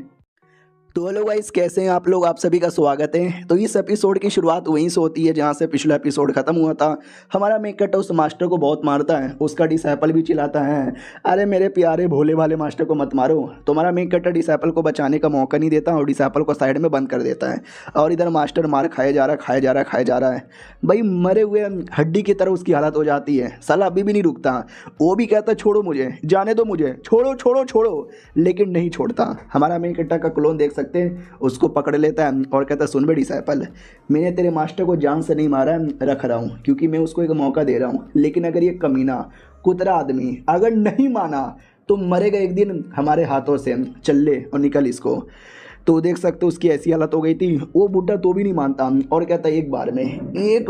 तो हेलो गाइस, कैसे हैं आप लोग, आप सभी का स्वागत है। तो इस एपिसोड की शुरुआत वहीं से होती है जहां से पिछला एपिसोड खत्म हुआ था। हमारा मेक कट्टा उस मास्टर को बहुत मारता है, उसका डिसाइपल भी चिल्लाता है अरे मेरे प्यारे भोले भाले मास्टर को मत मारो। तो हमारा मेक कट्टा डिसाइपल को बचाने का मौका नहीं देता और डिसाइपल को साइड में बंद कर देता है। और इधर मास्टर मार खाया जा रहा है भाई, मरे हुए हड्डी की तरह उसकी हालत हो जाती है। साला अभी भी नहीं रुकता, वो भी कहता छोड़ो मुझे, जाने दो मुझे, छोड़ो, लेकिन नहीं छोड़ता। हमारा मेक कट्टा का क्लोन देख उसको पकड़ लेता है और कहता सुन बे डिसाइपल, मैंने तेरे मास्टर को जान से नहीं मारा, रख रहा हूँ क्योंकि मैं उसको एक मौका दे रहा हूँ। लेकिन अगर ये कमीना कुतरा आदमी अगर नहीं माना तो मरेगा एक दिन हमारे हाथों से, चल ले और निकल इसको। तो देख सकते हो उसकी ऐसी हालत हो गई थी। वो बुढ़ा तो भी नहीं मानता और कहता है एक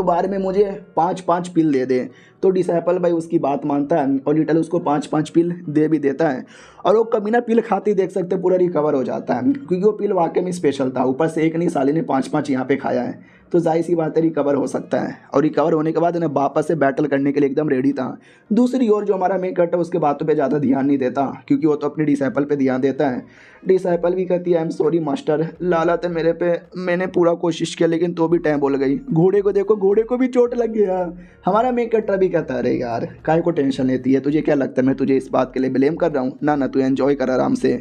बार में मुझे 5-5 पिल दे दे। तो डिसाइपल भाई उसकी बात मानता है और लिटल उसको 5-5 पिल दे भी देता है। और वो कमीना पिल खाती देख सकते पूरा रिकवर हो जाता है क्योंकि वो पिल वाकई में स्पेशल था। ऊपर से एक नहीं, साले ने 5-5 यहाँ पे खाया है, तो जाहिर सी बात है रिकवर हो सकता है। और रिकवर होने के बाद ना वापस से बैटल करने के लिए एकदम रेडी था। दूसरी ओर जो हमारा मेक कट्टा उसके बातों पे ज़्यादा ध्यान नहीं देता क्योंकि वो तो अपने डिसाइपल पे ध्यान देता है। डिसाइपल भी कहती है आई एम सॉरी मास्टर, लाला थे मेरे पे, मैंने पूरा कोशिश किया लेकिन तो भी टाइम बोल गई। घोड़े को देखो, घोड़े को भी चोट लग गया। हमारा मेक कट्टा भी कहता है अरे यार काहे को टेंशन लेती है, तुझे क्या लगता है मैं तुझे इस बात के लिए ब्लेम कर रहा हूँ, ना तू एंजॉय कर आराम से,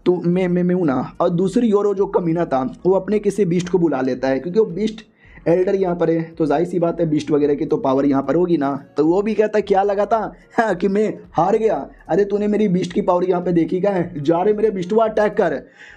तो मैं हूँ ना। और दूसरी ओर वो जो कमीना था वो अपने किसी बीस्ट को बुला लेता है क्योंकि वो बीस्ट एल्डर यहाँ पर है तो जाहिर सी बात है बीस्ट वगैरह की तो पावर यहाँ पर होगी ना। तो वो भी कहता है क्या लगा था हाँ, कि मैं हार गया। अरे तूने मेरी बीस्ट की पावर यहाँ पे देखी क्या है, जा रहे मेरे बीस्ट को अटैक कर।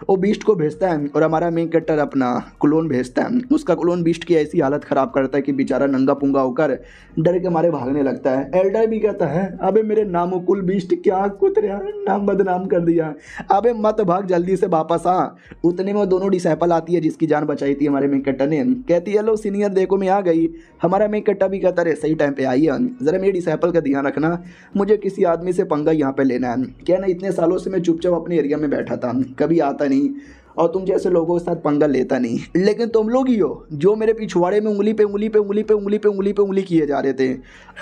वो बीस्ट को भेजता है और हमारा मेन कैरेक्टर अपना क्लोन भेजता है। उसका क्लोन बीस्ट की ऐसी हालत ख़राब करता है कि बेचारा नंगा पुंगा होकर डर के मारे भागने लगता है। एल्डर भी कहता है अबे मेरे नामुकुल बीस्ट क्या कुतरिया नाम बदनाम कर दिया, अबे मत भाग जल्दी से वापस आ। उतने में वो दोनों डिसाइपल आती है जिसकी जान बचाई थी हमारे मेन कैरेक्टर ने। कहती है लो सीनियर देखो मैं आ गई। हमारा मेन कैरेक्टर भी कहता है सही टाइम पे आई है, ज़रा मेरे डिसाइपल का ध्यान रखना, मुझे किसी आदमी से पंगा यहाँ पे लेना है। क्या ना इतने सालों से मैं चुपचाप अपने एरिया में बैठा था, कभी आता नहीं और तुम जैसे लोगों के साथ पंगा लेता नहीं, लेकिन तुम लोग ही हो जो मेरे पिछवाड़े में उंगली पे उंगली पे उंगली पे उंगली पे उंगली पे उंगली किए जा रहे थे।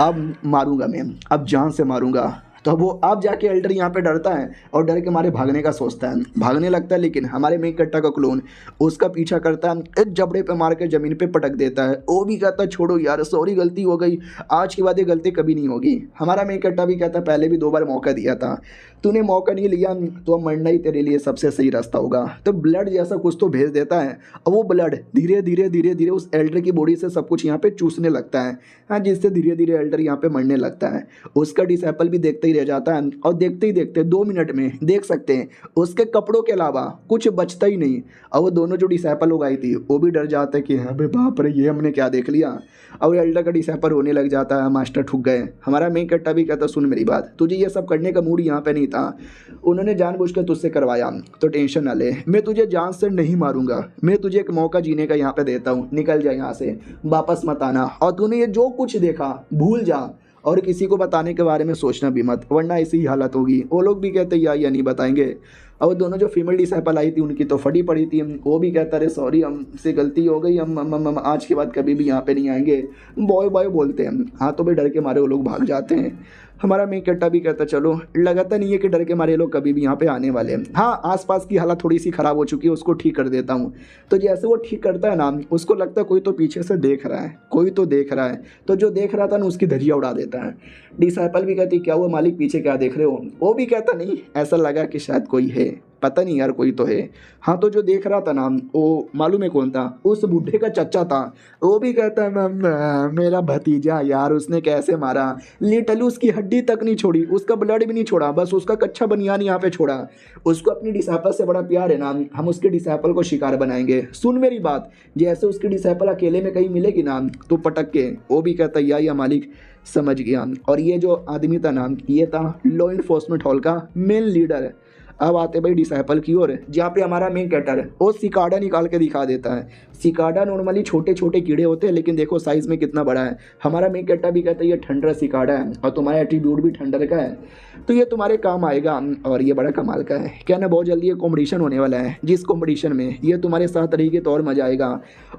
अब मारूंगा मैं, अब जान से मारूंगा। तो वो अब जाके एल्डर यहाँ पे डरता है और डर के मारे भागने का सोचता है, भागने लगता है। लेकिन हमारे मेन कैरेक्टर का क्लोन उसका पीछा करता है, एक जबड़े पे मार के ज़मीन पे पटक देता है। वो भी कहता है छोड़ो यार सॉरी गलती हो गई, आज के बाद ये गलती कभी नहीं होगी। हमारा मेन कैरेक्टर भी कहता है पहले भी 2 बार मौका दिया था, तूने मौका नहीं लिया तो अब मरना ही तेरे लिए सबसे सही रास्ता होगा। तो ब्लड जैसा कुछ तो भेज देता है और वो ब्लड धीरे धीरे धीरे धीरे उस एल्डर की बॉडी से सब कुछ यहाँ पे चूसने लगता है। हाँ, जिससे धीरे धीरे एल्डर यहाँ पे मरने लगता है। उसका डिसाइपल भी देखते ही रह जाता है और देखते ही देखते 2 मिनट में देख सकते हैं उसके कपड़ों के अलावा कुछ बचता ही नहीं। और वो दोनों जो डिसाइपल लोग आई थी वो भी डर जाते कि हाँ भाई बाप रे ये हमने क्या देख लिया। और एल्डर का डिसाइपल रोने लग जाता है, मास्टर ठुक गए। हमारा मेन कैरेक्टर भी कहता सुन मेरी बात, तुझे ये सब करने का मूड यहाँ पे नहीं था, उन्होंने जानबूझ कर तुझसे करवाया, तो टेंशन ना ले, मैं तुझे जान से नहीं मारूंगा, मैं तुझे एक मौका जीने का यहाँ पे देता हूँ, निकल जा यहाँ से, वापस मत आना। और तूने ये जो कुछ देखा भूल जा और किसी को बताने के बारे में सोचना भी मत, वरना ऐसी ही हालत होगी। वो लोग भी कहते या नहीं बताएंगे। और दोनों जो फीमेल डिसाइपल आई थी उनकी तो फटी पड़ी थी। वो भी कहता अरे सॉरी हमसे गलती हो गई, हम आज के बाद कभी भी यहाँ पे नहीं आएंगे, बॉय बॉय बोलते हैं। हाँ तो भी डर के मारे वो लोग भाग जाते हैं। हमारा मेन कैरेक्टर भी कहता चलो लगाता नहीं है कि डर के मारे लोग कभी भी यहाँ पे आने वाले हैं। हाँ आसपास की हालत थोड़ी सी ख़राब हो चुकी है, उसको ठीक कर देता हूँ। तो जैसे वो ठीक करता है ना उसको लगता है कोई तो पीछे से देख रहा है, कोई तो देख रहा है। तो जो देख रहा था ना उसकी धज्जियाँ उड़ा देता है। डिसाइपल भी कहती क्या हुआ मालिक पीछे क्या देख रहे हो। वो भी कहता नहीं ऐसा लगा कि शायद कोई है, पता नहीं यार कोई तो है। हाँ तो जो देख रहा था ना वो मालूम है कौन था, उस बूढ़े का चच्चा था। वो भी कहता है मेरा भतीजा यार उसने कैसे मारा, लिटरली उसकी हड्डी तक नहीं छोड़ी, उसका ब्लड भी नहीं छोड़ा, बस उसका कच्चा बनियान यहाँ पे छोड़ा। उसको अपनी डिसाइपल से बड़ा प्यार है ना, हम उसके डिसाइपल को शिकार बनाएंगे। सुन मेरी बात, जैसे उसकी डिसाइपल अकेले में कहीं मिलेगी ना तो पटक के। वो भी कहता या मालिक समझ गया। और ये जो आदमी था ना ये था लॉ इन्फोर्समेंट हॉल का मेन लीडर। अब आते भाई डिसाइपल की ओर, जहाँ पे हमारा मेन कैरेक्टर है वो सिकाडा निकाल के दिखा देता है। सिकाडा नॉर्मली छोटे छोटे कीड़े होते हैं लेकिन देखो साइज़ में कितना बड़ा है। हमारा मेन कैरेक्टर भी कहता है ये ठंडर सिकाडा है और तुम्हारा एटीट्यूड भी ठंडर का है, तो ये तुम्हारे काम आएगा। और ये बड़ा कमाल का है, क्या ना बहुत जल्दी ये कॉम्पिटिशन होने वाला है, जिस कॉम्पिटिशन में ये तुम्हारे साथ रहेगी तो और मजा आएगा।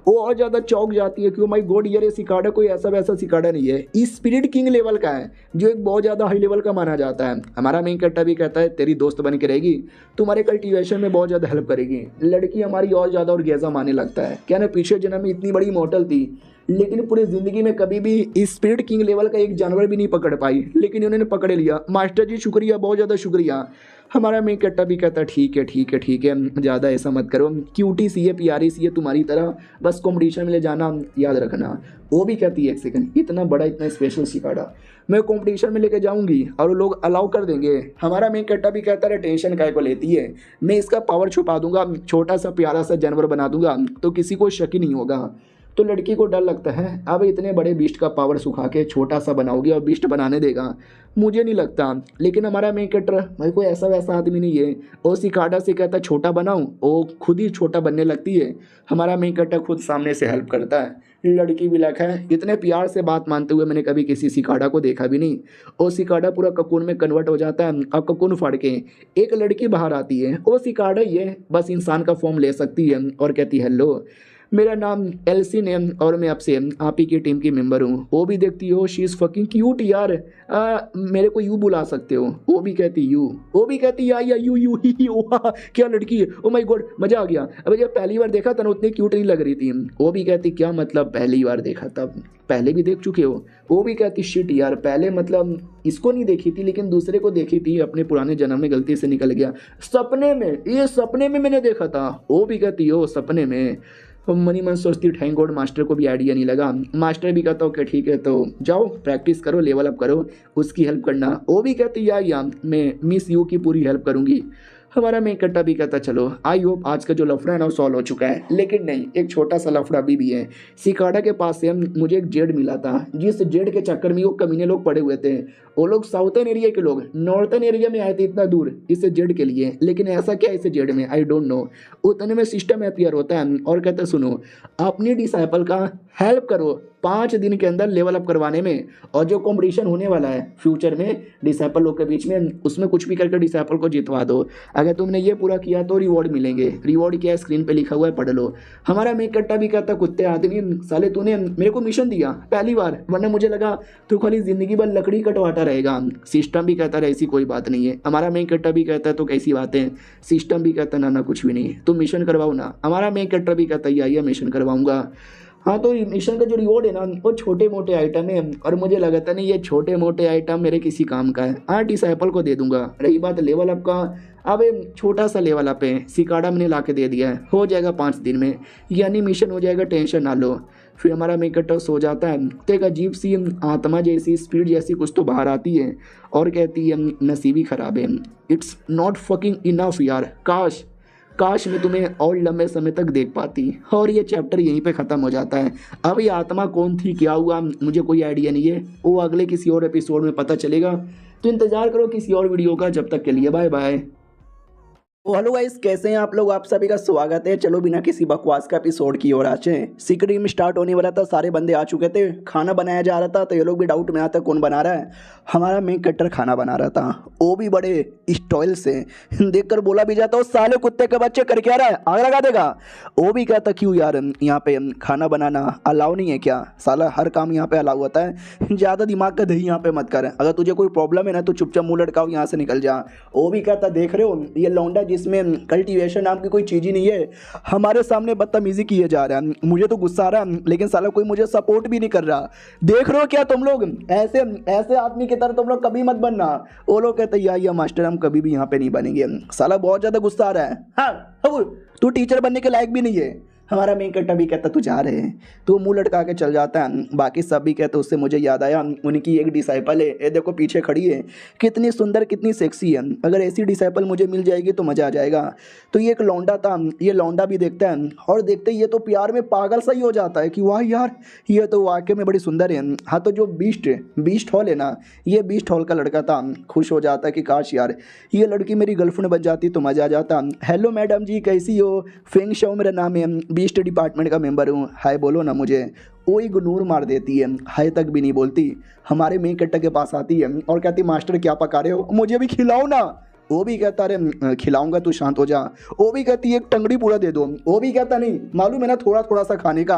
वो और ज़्यादा चौंक जाती है क्यों माई गॉड यार ये सिकाडा कोई ऐसा वैसा सिकाडा नहीं है, स्पिरिट किंग लेवल का है जो एक बहुत ज़्यादा हाई लेवल का माना जाता है। हमारा मेन कैरेक्टर भी कहता है तेरी दोस्त बन के रहेगी, तुम्हारे कल्टीवेशन में बहुत ज़्यादा हेल्प करेगी। लड़की हमारी और ज़्यादा और गैजा माने लगता है, क्या ना पिछले जन्म में इतनी बड़ी मॉडल थी लेकिन पूरी ज़िंदगी में कभी भी स्पिरिट किंग लेवल का एक जानवर भी नहीं पकड़ पाई, लेकिन उन्होंने पकड़ लिया। मास्टर जी शुक्रिया, बहुत ज़्यादा शुक्रिया। हमारा मेन कैरेक्टर भी कहता है ठीक है ठीक है ठीक है, ज़्यादा ऐसा मत करो, क्यूटी सी है प्यारी सी है तुम्हारी तरह, बस कॉम्पिटिशन में ले जाना याद रखना। वो भी कहती है एक सेकंड, इतना बड़ा इतना स्पेशल सिकाडा मैं कंपटीशन में लेके जाऊंगी और लोग अलाउ कर देंगे। हमारा मेन कैरेक्टर भी कहता है टेंशन काय को लेती है, मैं इसका पावर छुपा दूंगा, छोटा सा प्यारा सा जानवर बना दूंगा तो किसी को शक ही नहीं होगा। तो लड़की को डर लगता है अब इतने बड़े बीस्ट का पावर सुखा के छोटा सा बनाओगे और बीस्ट बनाने देगा, मुझे नहीं लगता। लेकिन हमारा मेन कैरेक्टर भाई कोई ऐसा वैसा आदमी नहीं है, वो सिकाडा से कहता है छोटा बनाऊं, वो खुद ही छोटा बनने लगती है। हमारा मेन कैरेक्टर खुद सामने से हेल्प करता है। लड़की भी लग है, इतने प्यार से बात मानते हुए मैंने कभी किसी सिकाडा को देखा भी नहीं। वो सिकाडा पूरा ककून में कन्वर्ट हो जाता है और ककून फाड़ के एक लड़की बाहर आती है। वो सिकाडा ही है, बस इंसान का फॉर्म ले सकती है और कहती है हेलो मेरा नाम एल्सिन है और मैं आपसे आप ही की टीम की मेंबर हूँ। वो भी देखती हो शी इज़ फकिंग क्यूट यार, मेरे को यू बुला सकते हो। वो भी कहती यू, वो भी कहती या यू यू ही क्या लड़की है, ओ माय गॉड मज़ा आ गया। अब जब पहली बार देखा था ना उतनी क्यूट नहीं लग रही थी। वो भी कहती क्या मतलब पहली बार देखा था, पहले भी देख चुके हो। वो भी कहती शिट यार पहले मतलब इसको नहीं देखी थी लेकिन दूसरे को देखी थी, अपने पुराने जन्म में गलती से निकल गया, सपने में, ये सपने में मैंने देखा था। वो भी कहती हो सपने में। तो मनी मन सोचती थैंक गॉड मास्टर को भी आइडिया नहीं लगा। मास्टर भी कहता ओके ठीक है तो जाओ प्रैक्टिस करो, लेवल अप करो, उसकी हेल्प करना। वो भी कहती या मैं मिस यू की पूरी हेल्प करूँगी। हमारा मेन कट्टा भी कहता चलो आई होप आज का जो लफड़ा है ना वो सॉल्व हो चुका है, लेकिन नहीं, एक छोटा सा लफड़ा अभी भी है। सिकाडा के पास से मुझे एक जेड मिला था, जिस जेड के चक्कर में वो कमीने लोग पड़े हुए थे। वो लोग साउथर्न एरिया के लोग नॉर्थर्न एरिया में आए थे इतना दूर इस जेड के लिए, लेकिन ऐसा क्या इस जेड में आई डोंट नो। उतने में सिस्टम अपियर होता है और कहते सुनो अपनी डिसाइपल का हेल्प करो 5 दिन के अंदर लेवल अप करवाने में, और जो कॉम्पिटिशन होने वाला है फ्यूचर में डिसाइपल लोग के बीच में उसमें कुछ भी करके डिसाइपल को जितवा दो। अगर तुमने ये पूरा किया तो रिवॉर्ड मिलेंगे। रिवॉर्ड क्या है स्क्रीन पे लिखा हुआ है, पढ़ लो। हमारा मेक कट्टा भी कहता कुत्ते आदमी साले तूने मेरे को मिशन दिया पहली बार, वरना मुझे लगा तू खाली जिंदगी भर लकड़ी कटवाता रहेगा। सिस्टम भी कहता है ऐसी कोई बात नहीं है। हमारा मेक कट्टा भी कहता है तो कैसी बात है। सिस्टम भी कहता ना कुछ भी नहीं, तुम मिशन करवाओ ना। हमारा मेक कट्टा भी कहता है मिशन करवाऊंगा। हाँ तो मिशन का जो रिवॉर्ड है ना वो छोटे मोटे आइटम है, और मुझे लगता नहीं ये छोटे मोटे आइटम मेरे किसी काम का है। हाँ डिसाइपल को दे दूंगा। रही बात लेवल अप का, अब छोटा सा लेवल अप है, सिकाडा मैंने ला के दे दिया है, हो जाएगा 5 दिन में, यानी मिशन हो जाएगा, टेंशन ना लो। फिर हमारा मेकअप सो जाता है तो एक अजीब सी आत्मा जैसी स्पीड जैसी कुछ तो बाहर आती है और कहती है नसीबी खराब है, इट्स नॉट फकिंग इनफ यार, काश मैं तुम्हें और लंबे समय तक देख पाती। और ये चैप्टर यहीं पे ख़त्म हो जाता है। अब ये आत्मा कौन थी, क्या हुआ, मुझे कोई आइडिया नहीं है, वो अगले किसी और एपिसोड में पता चलेगा। तो इंतज़ार करो किसी और वीडियो का, जब तक के लिए बाय बाय। हेलो गाइस, कैसे हैं आप लोग? आप सभी का स्वागत है। चलो बिना किसी बकवास का एपिसोड की ओर आते हैं। सीक्रेट में स्टार्ट होने वाला था, सारे बंदे आ चुके थे, खाना बनाया जा रहा था, तो ये लोग भी डाउट में आता कौन बना रहा है। हमारा मेन कट्टर खाना बना रहा था, वो भी बड़े स्टाइल से। देखकर बोला भी जाता, वो साले कुत्ते के बच्चे कर क्या रहा है, आग लगा देगा। वो भी कहता क्यों यार, यहाँ पे खाना बनाना अलाउ नहीं है क्या? साला हर काम यहाँ पे अलाउ होता है, ज़्यादा दिमाग का दही यहाँ पे मत कर। अगर तुझे कोई प्रॉब्लम है ना तो चुपचाप मुँह लटकाओ, यहाँ से निकल जा। वो भी कहता देख रहे हो ये लौंडा जिसमें कल्टीवेशन नाम की कोई चीज़ ही नहीं है, हमारे सामने बदतमीजी किए जा रहा है। मुझे तो गुस्सा आ रहा है, लेकिन साला कोई मुझे सपोर्ट भी नहीं कर रहा। देख रहे हो क्या तुम लोग, ऐसे ऐसे आदमी की तरह तुम लोग कभी मत बनना। वो लोग कहते या मास्टर हम कभी भी यहाँ पे नहीं बनेंगे। साला बहुत ज़्यादा गुस्सा आ रहा है। हाँ तू टीचर बनने के लायक भी नहीं है। हमारा मेन कट्टा भी कहता तू जा रहे हैं, तो मुंह लटका के चल जाता है। बाकी सब भी कहते उससे मुझे याद आया उनकी एक डिसाइपल है, ये देखो पीछे खड़ी है, कितनी सुंदर कितनी सेक्सी है। अगर ऐसी डिसाइपल मुझे मिल जाएगी तो मज़ा आ जाएगा। तो ये एक लौंडा था, ये लौंडा भी देखता है और देखते ही ये तो प्यार में पागल सा ही हो जाता है कि वाह यार ये तो वाकई में बड़ी सुंदर है। हाँ तो जो बीस्ट हॉल है ना, ये बीस्ट हॉल का लड़का था, खुश हो जाता है कि काश यार ये लड़की मेरी गर्लफ्रेंड बन जाती तो मज़ा आ जाता। हेलो मैडम जी कैसी हो, फेंग शो मेरा नाम है, बीस्ट डिपार्टमेंट का मेंबर हूँ, हाय बोलो ना मुझे। वो इग्नोर मार देती है, हाय तक भी नहीं बोलती। हमारे मेन कट्टा के पास आती है और कहती मास्टर क्या पका रहे हो, मुझे भी खिलाओ ना। वो भी कहता अरे खिलाऊंगा तू शांत हो जा। वो भी कहती एक टंगड़ी पूरा दे दो। वो भी कहता नहीं मालूम है ना थोड़ा थोड़ा सा खाने का।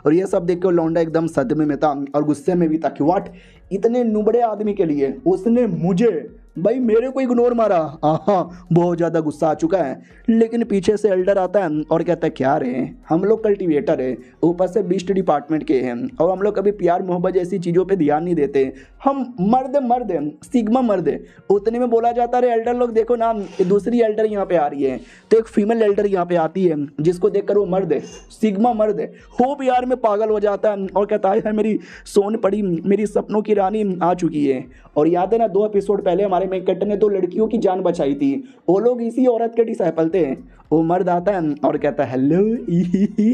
और ये सब देख के लौंडा एकदम सदमे में था और गुस्से में भी था कि वाट इतने नुबड़े आदमी के लिए उसने मुझे भाई मेरे को इग्नोर मारा। हाँ बहुत ज़्यादा गुस्सा आ चुका है। लेकिन पीछे से एल्डर आता है और कहता है क्या रे हम लोग कल्टीवेटर है, ऊपर से बीस्ट डिपार्टमेंट के हैं और हम लोग कभी प्यार मोहब्बत जैसी चीज़ों पे ध्यान नहीं देते, हम मर्द सिग्मा मर्द। उतने में बोला जाता है एल्डर लोग देखो ना दूसरी एल्डर यहाँ पे आ रही है। तो एक फीमेल एल्डर यहाँ पे आती है जिसको देखकर वो मर्द है, सिग्मा मर्द है, वो प्यार में पागल हो जाता है और कहता है मेरी सोन पड़ी मेरी सपनों की रानी आ चुकी है। और याद है ना 2 एपिसोड पहले हमारे मेन कट्टर ने तो लड़कियों की जान बचाई थी, वो लोग इसी औरत के डिसाइपल थे। वो मर्द आता है और कहता है हेलो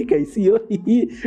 कैसी हो,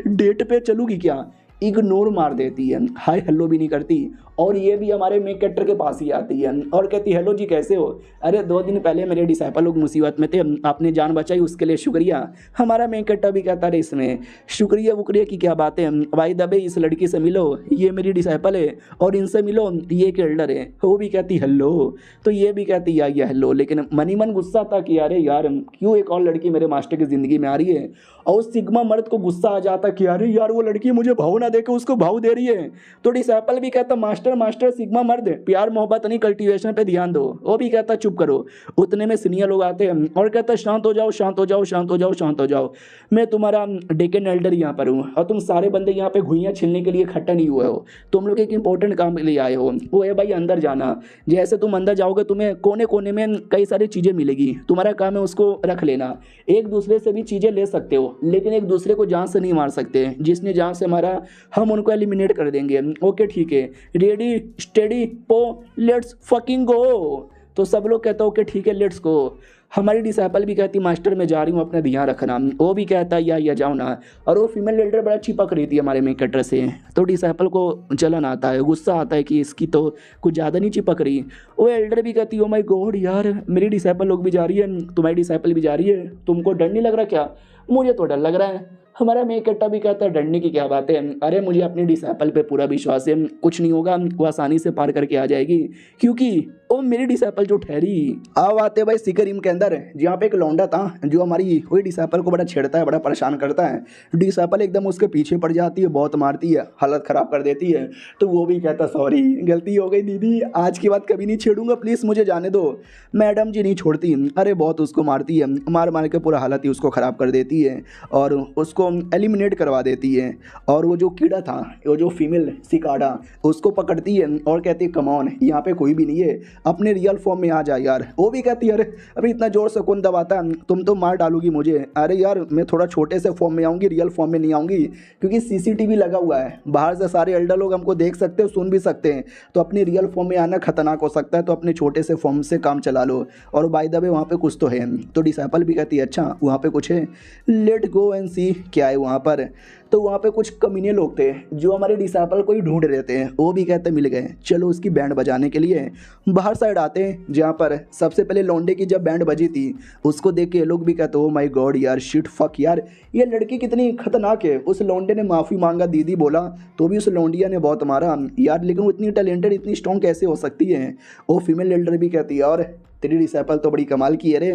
डेट पे चलूगी क्या? इग्नोर मार देती है, हाय हेलो भी नहीं करती। और ये भी हमारे मेन कैरेक्टर के पास ही आती है और कहती हेलो जी कैसे हो, अरे 2 दिन पहले मेरे डिसाइपल लोग मुसीबत में थे, आपने जान बचाई उसके लिए शुक्रिया। हमारा मेन कैरेक्टर भी कहता है इसमें शुक्रिया वुक्रिया की क्या बात है, भाई दबे इस लड़की से मिलो, ये मेरी डिसाइपल है, और इनसे मिलो ये एक एल्डर है। वो भी कहती हेलो, तो ये भी कहती या हेलो। लेकिन मनी मन गुस्सा था कि अरे यार क्यों एक और लड़की मेरे मास्टर की ज़िंदगी में आ रही है। और सिग्मा मर्द को गुस्सा आ जाता कि अरे यार वो लड़की मुझे भाव ना देके उसको भाव दे रही है। तो डिसेबल भी कहता मास्टर मास्टर सिग्मा मर्द, प्यार मोहब्बत नहीं कल्टीवेशन पे ध्यान दो। वो भी कहता चुप करो। उतने में सीनियर लोग आते हैं और कहता शांत हो जाओ शांत हो जाओ शांत हो जाओ शांत हो जाओ, मैं तुम्हारा डेकन एल्डर यहाँ पर हूँ और तुम सारे बंदे यहाँ पे घुइयाँ छिलने के लिए इकट्ठा नहीं हुए हो, तुम लोग एक इंपॉर्टेंट काम के लिए आए हो, वो है भाई अंदर जाना। जैसे तुम अंदर जाओगे तुम्हें कोने कोने में कई सारी चीज़ें मिलेगी, तुम्हारा काम है उसको रख लेना। एक दूसरे से भी चीज़ें ले सकते हो लेकिन एक दूसरे को जान से नहीं मार सकते, जिसने जान से मारा हम उनको एलिमिनेट कर देंगे। ओके ठीक है, रेडी स्टेडी पो लेट्स फकिंग गो। तो सब लोग कहते ओके ठीक है लेट्स गो। हमारी डिसेबल भी कहती मास्टर मैं जा रही हूँ अपना ध्यान रखना। वो भी कहता या जाओ ना। और वो फीमेल लीडर बड़ा चिपक रही थी हमारे मेन कैरेक्टर से, तो डिसेबल को जलन आता है, गुस्सा आता है कि इसकी तो कुछ ज़्यादा नहीं चिपक रही। वो एल्डर भी कहती ओ माय गॉड यार मेरी डिसेबल लोग भी जा रही है, तुम्हारी डिसेबल भी जा रही है, तुमको डर नहीं लग रहा क्या? मुझे तो डर लग रहा है। हमारा मेन कैरेक्टर भी कहता है डरने की क्या बात है, अरे मुझे अपनी डिसेबल पे पूरा विश्वास है, कुछ नहीं होगा, वो आसानी से पार करके आ जाएगी क्योंकि वो मेरी डिसेबल जो ठहरी। अब आते भाई सिकरिम के अंदर, जहाँ पे एक लौंडा था जो हमारी वही डिसेबल को बड़ा छेड़ता है, बड़ा परेशान करता है। डिसेबल एकदम उसके पीछे पड़ जाती है, बहुत मारती है, हालत ख़राब कर देती है। तो वो भी कहता सॉरी गलती हो गई दीदी, आज की बात कभी नहीं छेड़ूंगा, प्लीज़ मुझे जाने दो। मैडम जी नहीं छोड़ती, अरे बहुत उसको मारती है, मार मार के पूरा हालत ही उसको ख़राब कर देती है और उसको एलिमिनेट करवा देती है। और वो जो कीड़ा था, वो जो फीमेल सिकाडा, उसको पकड़ती है और कहती है कम ऑन यहाँ पे कोई भी नहीं है, अपने रियल फॉर्म में आ जा यार। वो भी कहती है अरे अभी इतना जोर से कौन दबाता, तुम तो मार डालोगी मुझे। अरे यार मैं थोड़ा छोटे से फॉर्म में आऊँगी, रियल फॉर्म में नहीं आऊँगी क्योंकि सीसीटीवी लगा हुआ है, बाहर से सारे एल्डर लोग हमको देख सकते हो सुन भी सकते हैं, तो अपनी रियल फॉर्म में आना खतरनाक हो सकता है, तो अपने छोटे से फॉर्म से काम चला लो। और बाय द वे वहाँ पे कुछ तो है। तो डिसेबल भी कहती है अच्छा वहाँ पे कुछ है, लेट गो एंड सी क्या है वहाँ पर। तो वहाँ पे कुछ कमीने लोग थे जो हमारे डिसेबल को ही ढूंढ रहे थे, वो भी कहते मिल गए, चलो उसकी बैंड बजाने के लिए बाहर साइड आते हैं, जहाँ पर सबसे पहले लौंडे की जब बैंड बजी थी उसको देख के ये लोग भी कहते ओ माय गॉड यार शिट फक यार ये लड़की कितनी खतरनाक है। उस लौंडे ने माफ़ी मांगा, दीदी बोला, तो भी उस लौंडिया ने बहुत मारा यार, लेकिन वो इतनी टैलेंटेड इतनी स्ट्रॉन्ग कैसे हो सकती है। वो फीमेल लीडर भी कहती है और तेरी डिसेबल तो बड़ी कमाल की है रे।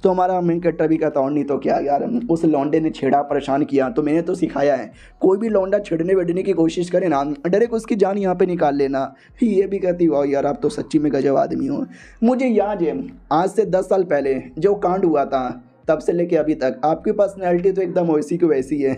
तो हमारा मेन कैरेक्टर भी कहता और नहीं तो क्या यार, उस लौंडे ने छेड़ा परेशान किया तो मैंने तो सिखाया है, कोई भी लौंडा छेड़ने वेड़ने की कोशिश करे ना डायरेक्ट उसकी जान यहाँ पे निकाल लेना। ये भी कहती वाह यार आप तो सच्ची में गजब आदमी हो। मुझे याद है आज से 10 साल पहले जो कांड हुआ था, तब से लेके अभी तक आपकी पर्सनैलिटी तो एकदम वैसी की वैसी है।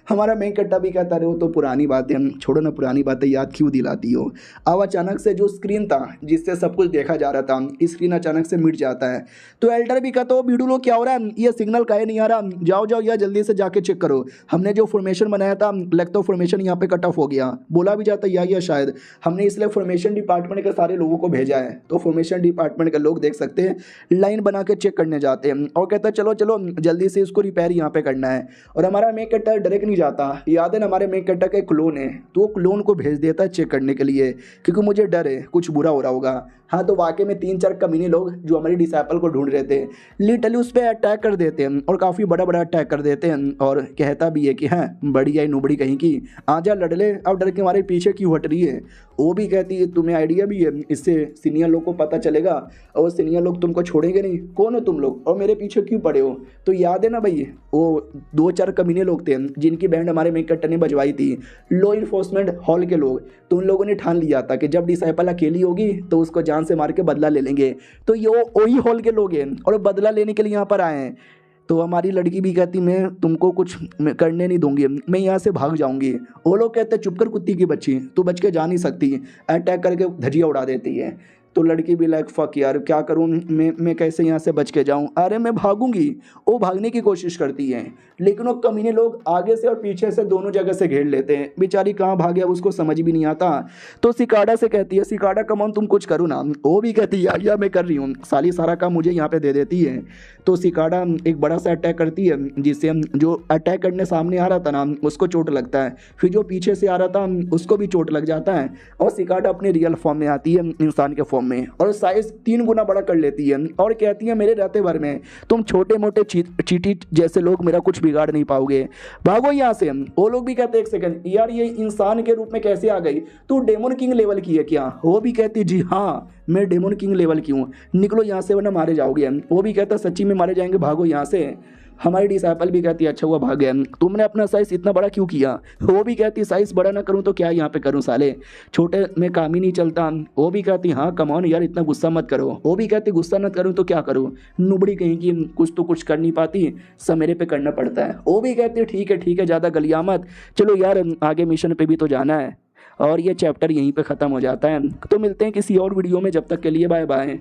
हमारा मेन कैरेक्टर भी कहता रहे वो तो पुरानी बातें छोड़ो ना, पुरानी बातें याद क्यों दिलाती हो। अब अचानक से जो स्क्रीन था जिससे सब कुछ देखा जा रहा था, स्क्रीन अचानक से मिट जाता है। तो एल्डर भी कहता हो बीडू लो क्या हो रहा है, ये सिग्नल काहे नहीं आ रहा, जाओ जाओ यार जल्दी से जाके चेक करो, हमने जो फॉर्मेशन बनाया था लगता है फॉर्मेशन यहाँ पे कट ऑफ हो गया। बोला भी जाता या शायद हमने इसलिए फॉर्मेशन डिपार्टमेंट के सारे लोगों को भेजा है, तो फॉर्मेशन डिपार्टमेंट के लोग देख सकते हैं लाइन बना के चेक करने जाते हैं और कहता है चलो चलो जल्दी से इसको रिपेयर यहाँ पे करना है। और हमारा मेन कैरेक्टर डायरेक्ट नहीं जाता, याद है ना हमारे मेन कैरेक्टर का एक क्लोन है, तो वो क्लोन को भेज देता है चेक करने के लिए क्योंकि मुझे डर है कुछ बुरा हो रहा होगा। हाँ तो वाकई में 3-4 कमीने लोग जो हमारी डिसेबल को ढूंढ रहे थे लिटरली उस पर अटैक कर देते हैं और काफ़ी बड़ा बड़ा अटैक कर देते हैं और कहता भी है कि हाँ बड़ी आई नुबड़ी कहीं की आजा लड़ ले, अब डर के हमारे पीछे क्यों हट रही है। वो भी कहती है तुम्हें आइडिया भी है, इससे सीनियर लोग को पता चलेगा और सीनियर लोग तुमको छोड़ेंगे नहीं, कौन हो तुम लोग और मेरे पीछे क्यों पड़े हो। तो याद है ना भाई वो 2-4 कमीने लोग थे जिनकी बैंड हमारे मेन कैरेक्टर ने बजवाई थी, लॉ इन्फोर्समेंट हॉल के लोग। तो उन लोगों ने ठान लिया था कि जब डिसेबल अकेली होगी तो उसको जान से मार के बदला ले लेंगे। तो ये वही हॉल के लोग हैं और बदला लेने के लिए यहाँ पर आए हैं। तो हमारी लड़की भी कहती मैं तुमको कुछ करने नहीं दूंगी, मैं यहाँ से भाग जाऊंगी। वो लोग कहते चुप कर कुत्ती की बच्ची, तू बच के जा नहीं सकती, अटैक करके धजिया उड़ा देती है। तो लड़की भी लाइक फक यार क्या करूँ मैं कैसे यहाँ से बच के जाऊँ, अरे मैं भागूंगी। वो भागने की कोशिश करती है लेकिन वो कमीने लोग आगे से और पीछे से दोनों जगह से घेर लेते हैं, बेचारी कहाँ भागे अब उसको समझ भी नहीं आता। तो सिकाडा से कहती है सिकाडा कमॉन तुम कुछ करो ना। वो भी कहती है या मैं कर रही हूँ, साली सारा काम मुझे यहाँ पे दे देती है। तो सिकाडा एक बड़ा सा अटैक करती है जिससे जो अटैक करने सामने आ रहा था ना उसको चोट लगता है, फिर जो पीछे से आ रहा था उसको भी चोट लग जाता है और सिकाडा अपने रियल फॉर्म में आती है इंसान के फॉर्म में और साइज 3 गुना बड़ा कर लेती है और कहती है मेरे रहते भर में तुम छोटे मोटे चीटी जैसे लोग मेरा कुछ बिगाड़ नहीं पाओगे, भागो यहाँ से। वो लोग भी कहते एक सेकंड यार ये इंसान के रूप में कैसे आ गई, तू डेमन किंग लेवल की है क्या। वो भी कहती जी हाँ मैं डेमन किंग लेवल की हूँ, निकलो यहाँ से वरना मारे जाओगे। वो भी कहता सच्ची में मारे जाएंगे, भागो यहाँ से। हमारी डिसाइपल भी कहती है अच्छा हुआ भाग गया, तुमने अपना साइज इतना बड़ा क्यों किया। वो भी कहती साइज बड़ा ना करूँ तो क्या यहाँ पे करूँ साले, छोटे में काम ही नहीं चलता। वो भी कहती हाँ कमॉन यार इतना गुस्सा मत करो। वो भी कहती गुस्सा मत करूँ तो क्या करूँ, नुबड़ी कहीं की कुछ तो कुछ कर नहीं पाती, सब मेरे पे करना पड़ता है। वो भी कहती ठीक है ज़्यादा गलिया मत, चलो यार आगे मिशन पे भी तो जाना है। और ये चैप्टर यहीं पे ख़त्म हो जाता है। तो मिलते हैं किसी और वीडियो में, जब तक के लिए बाय बाय।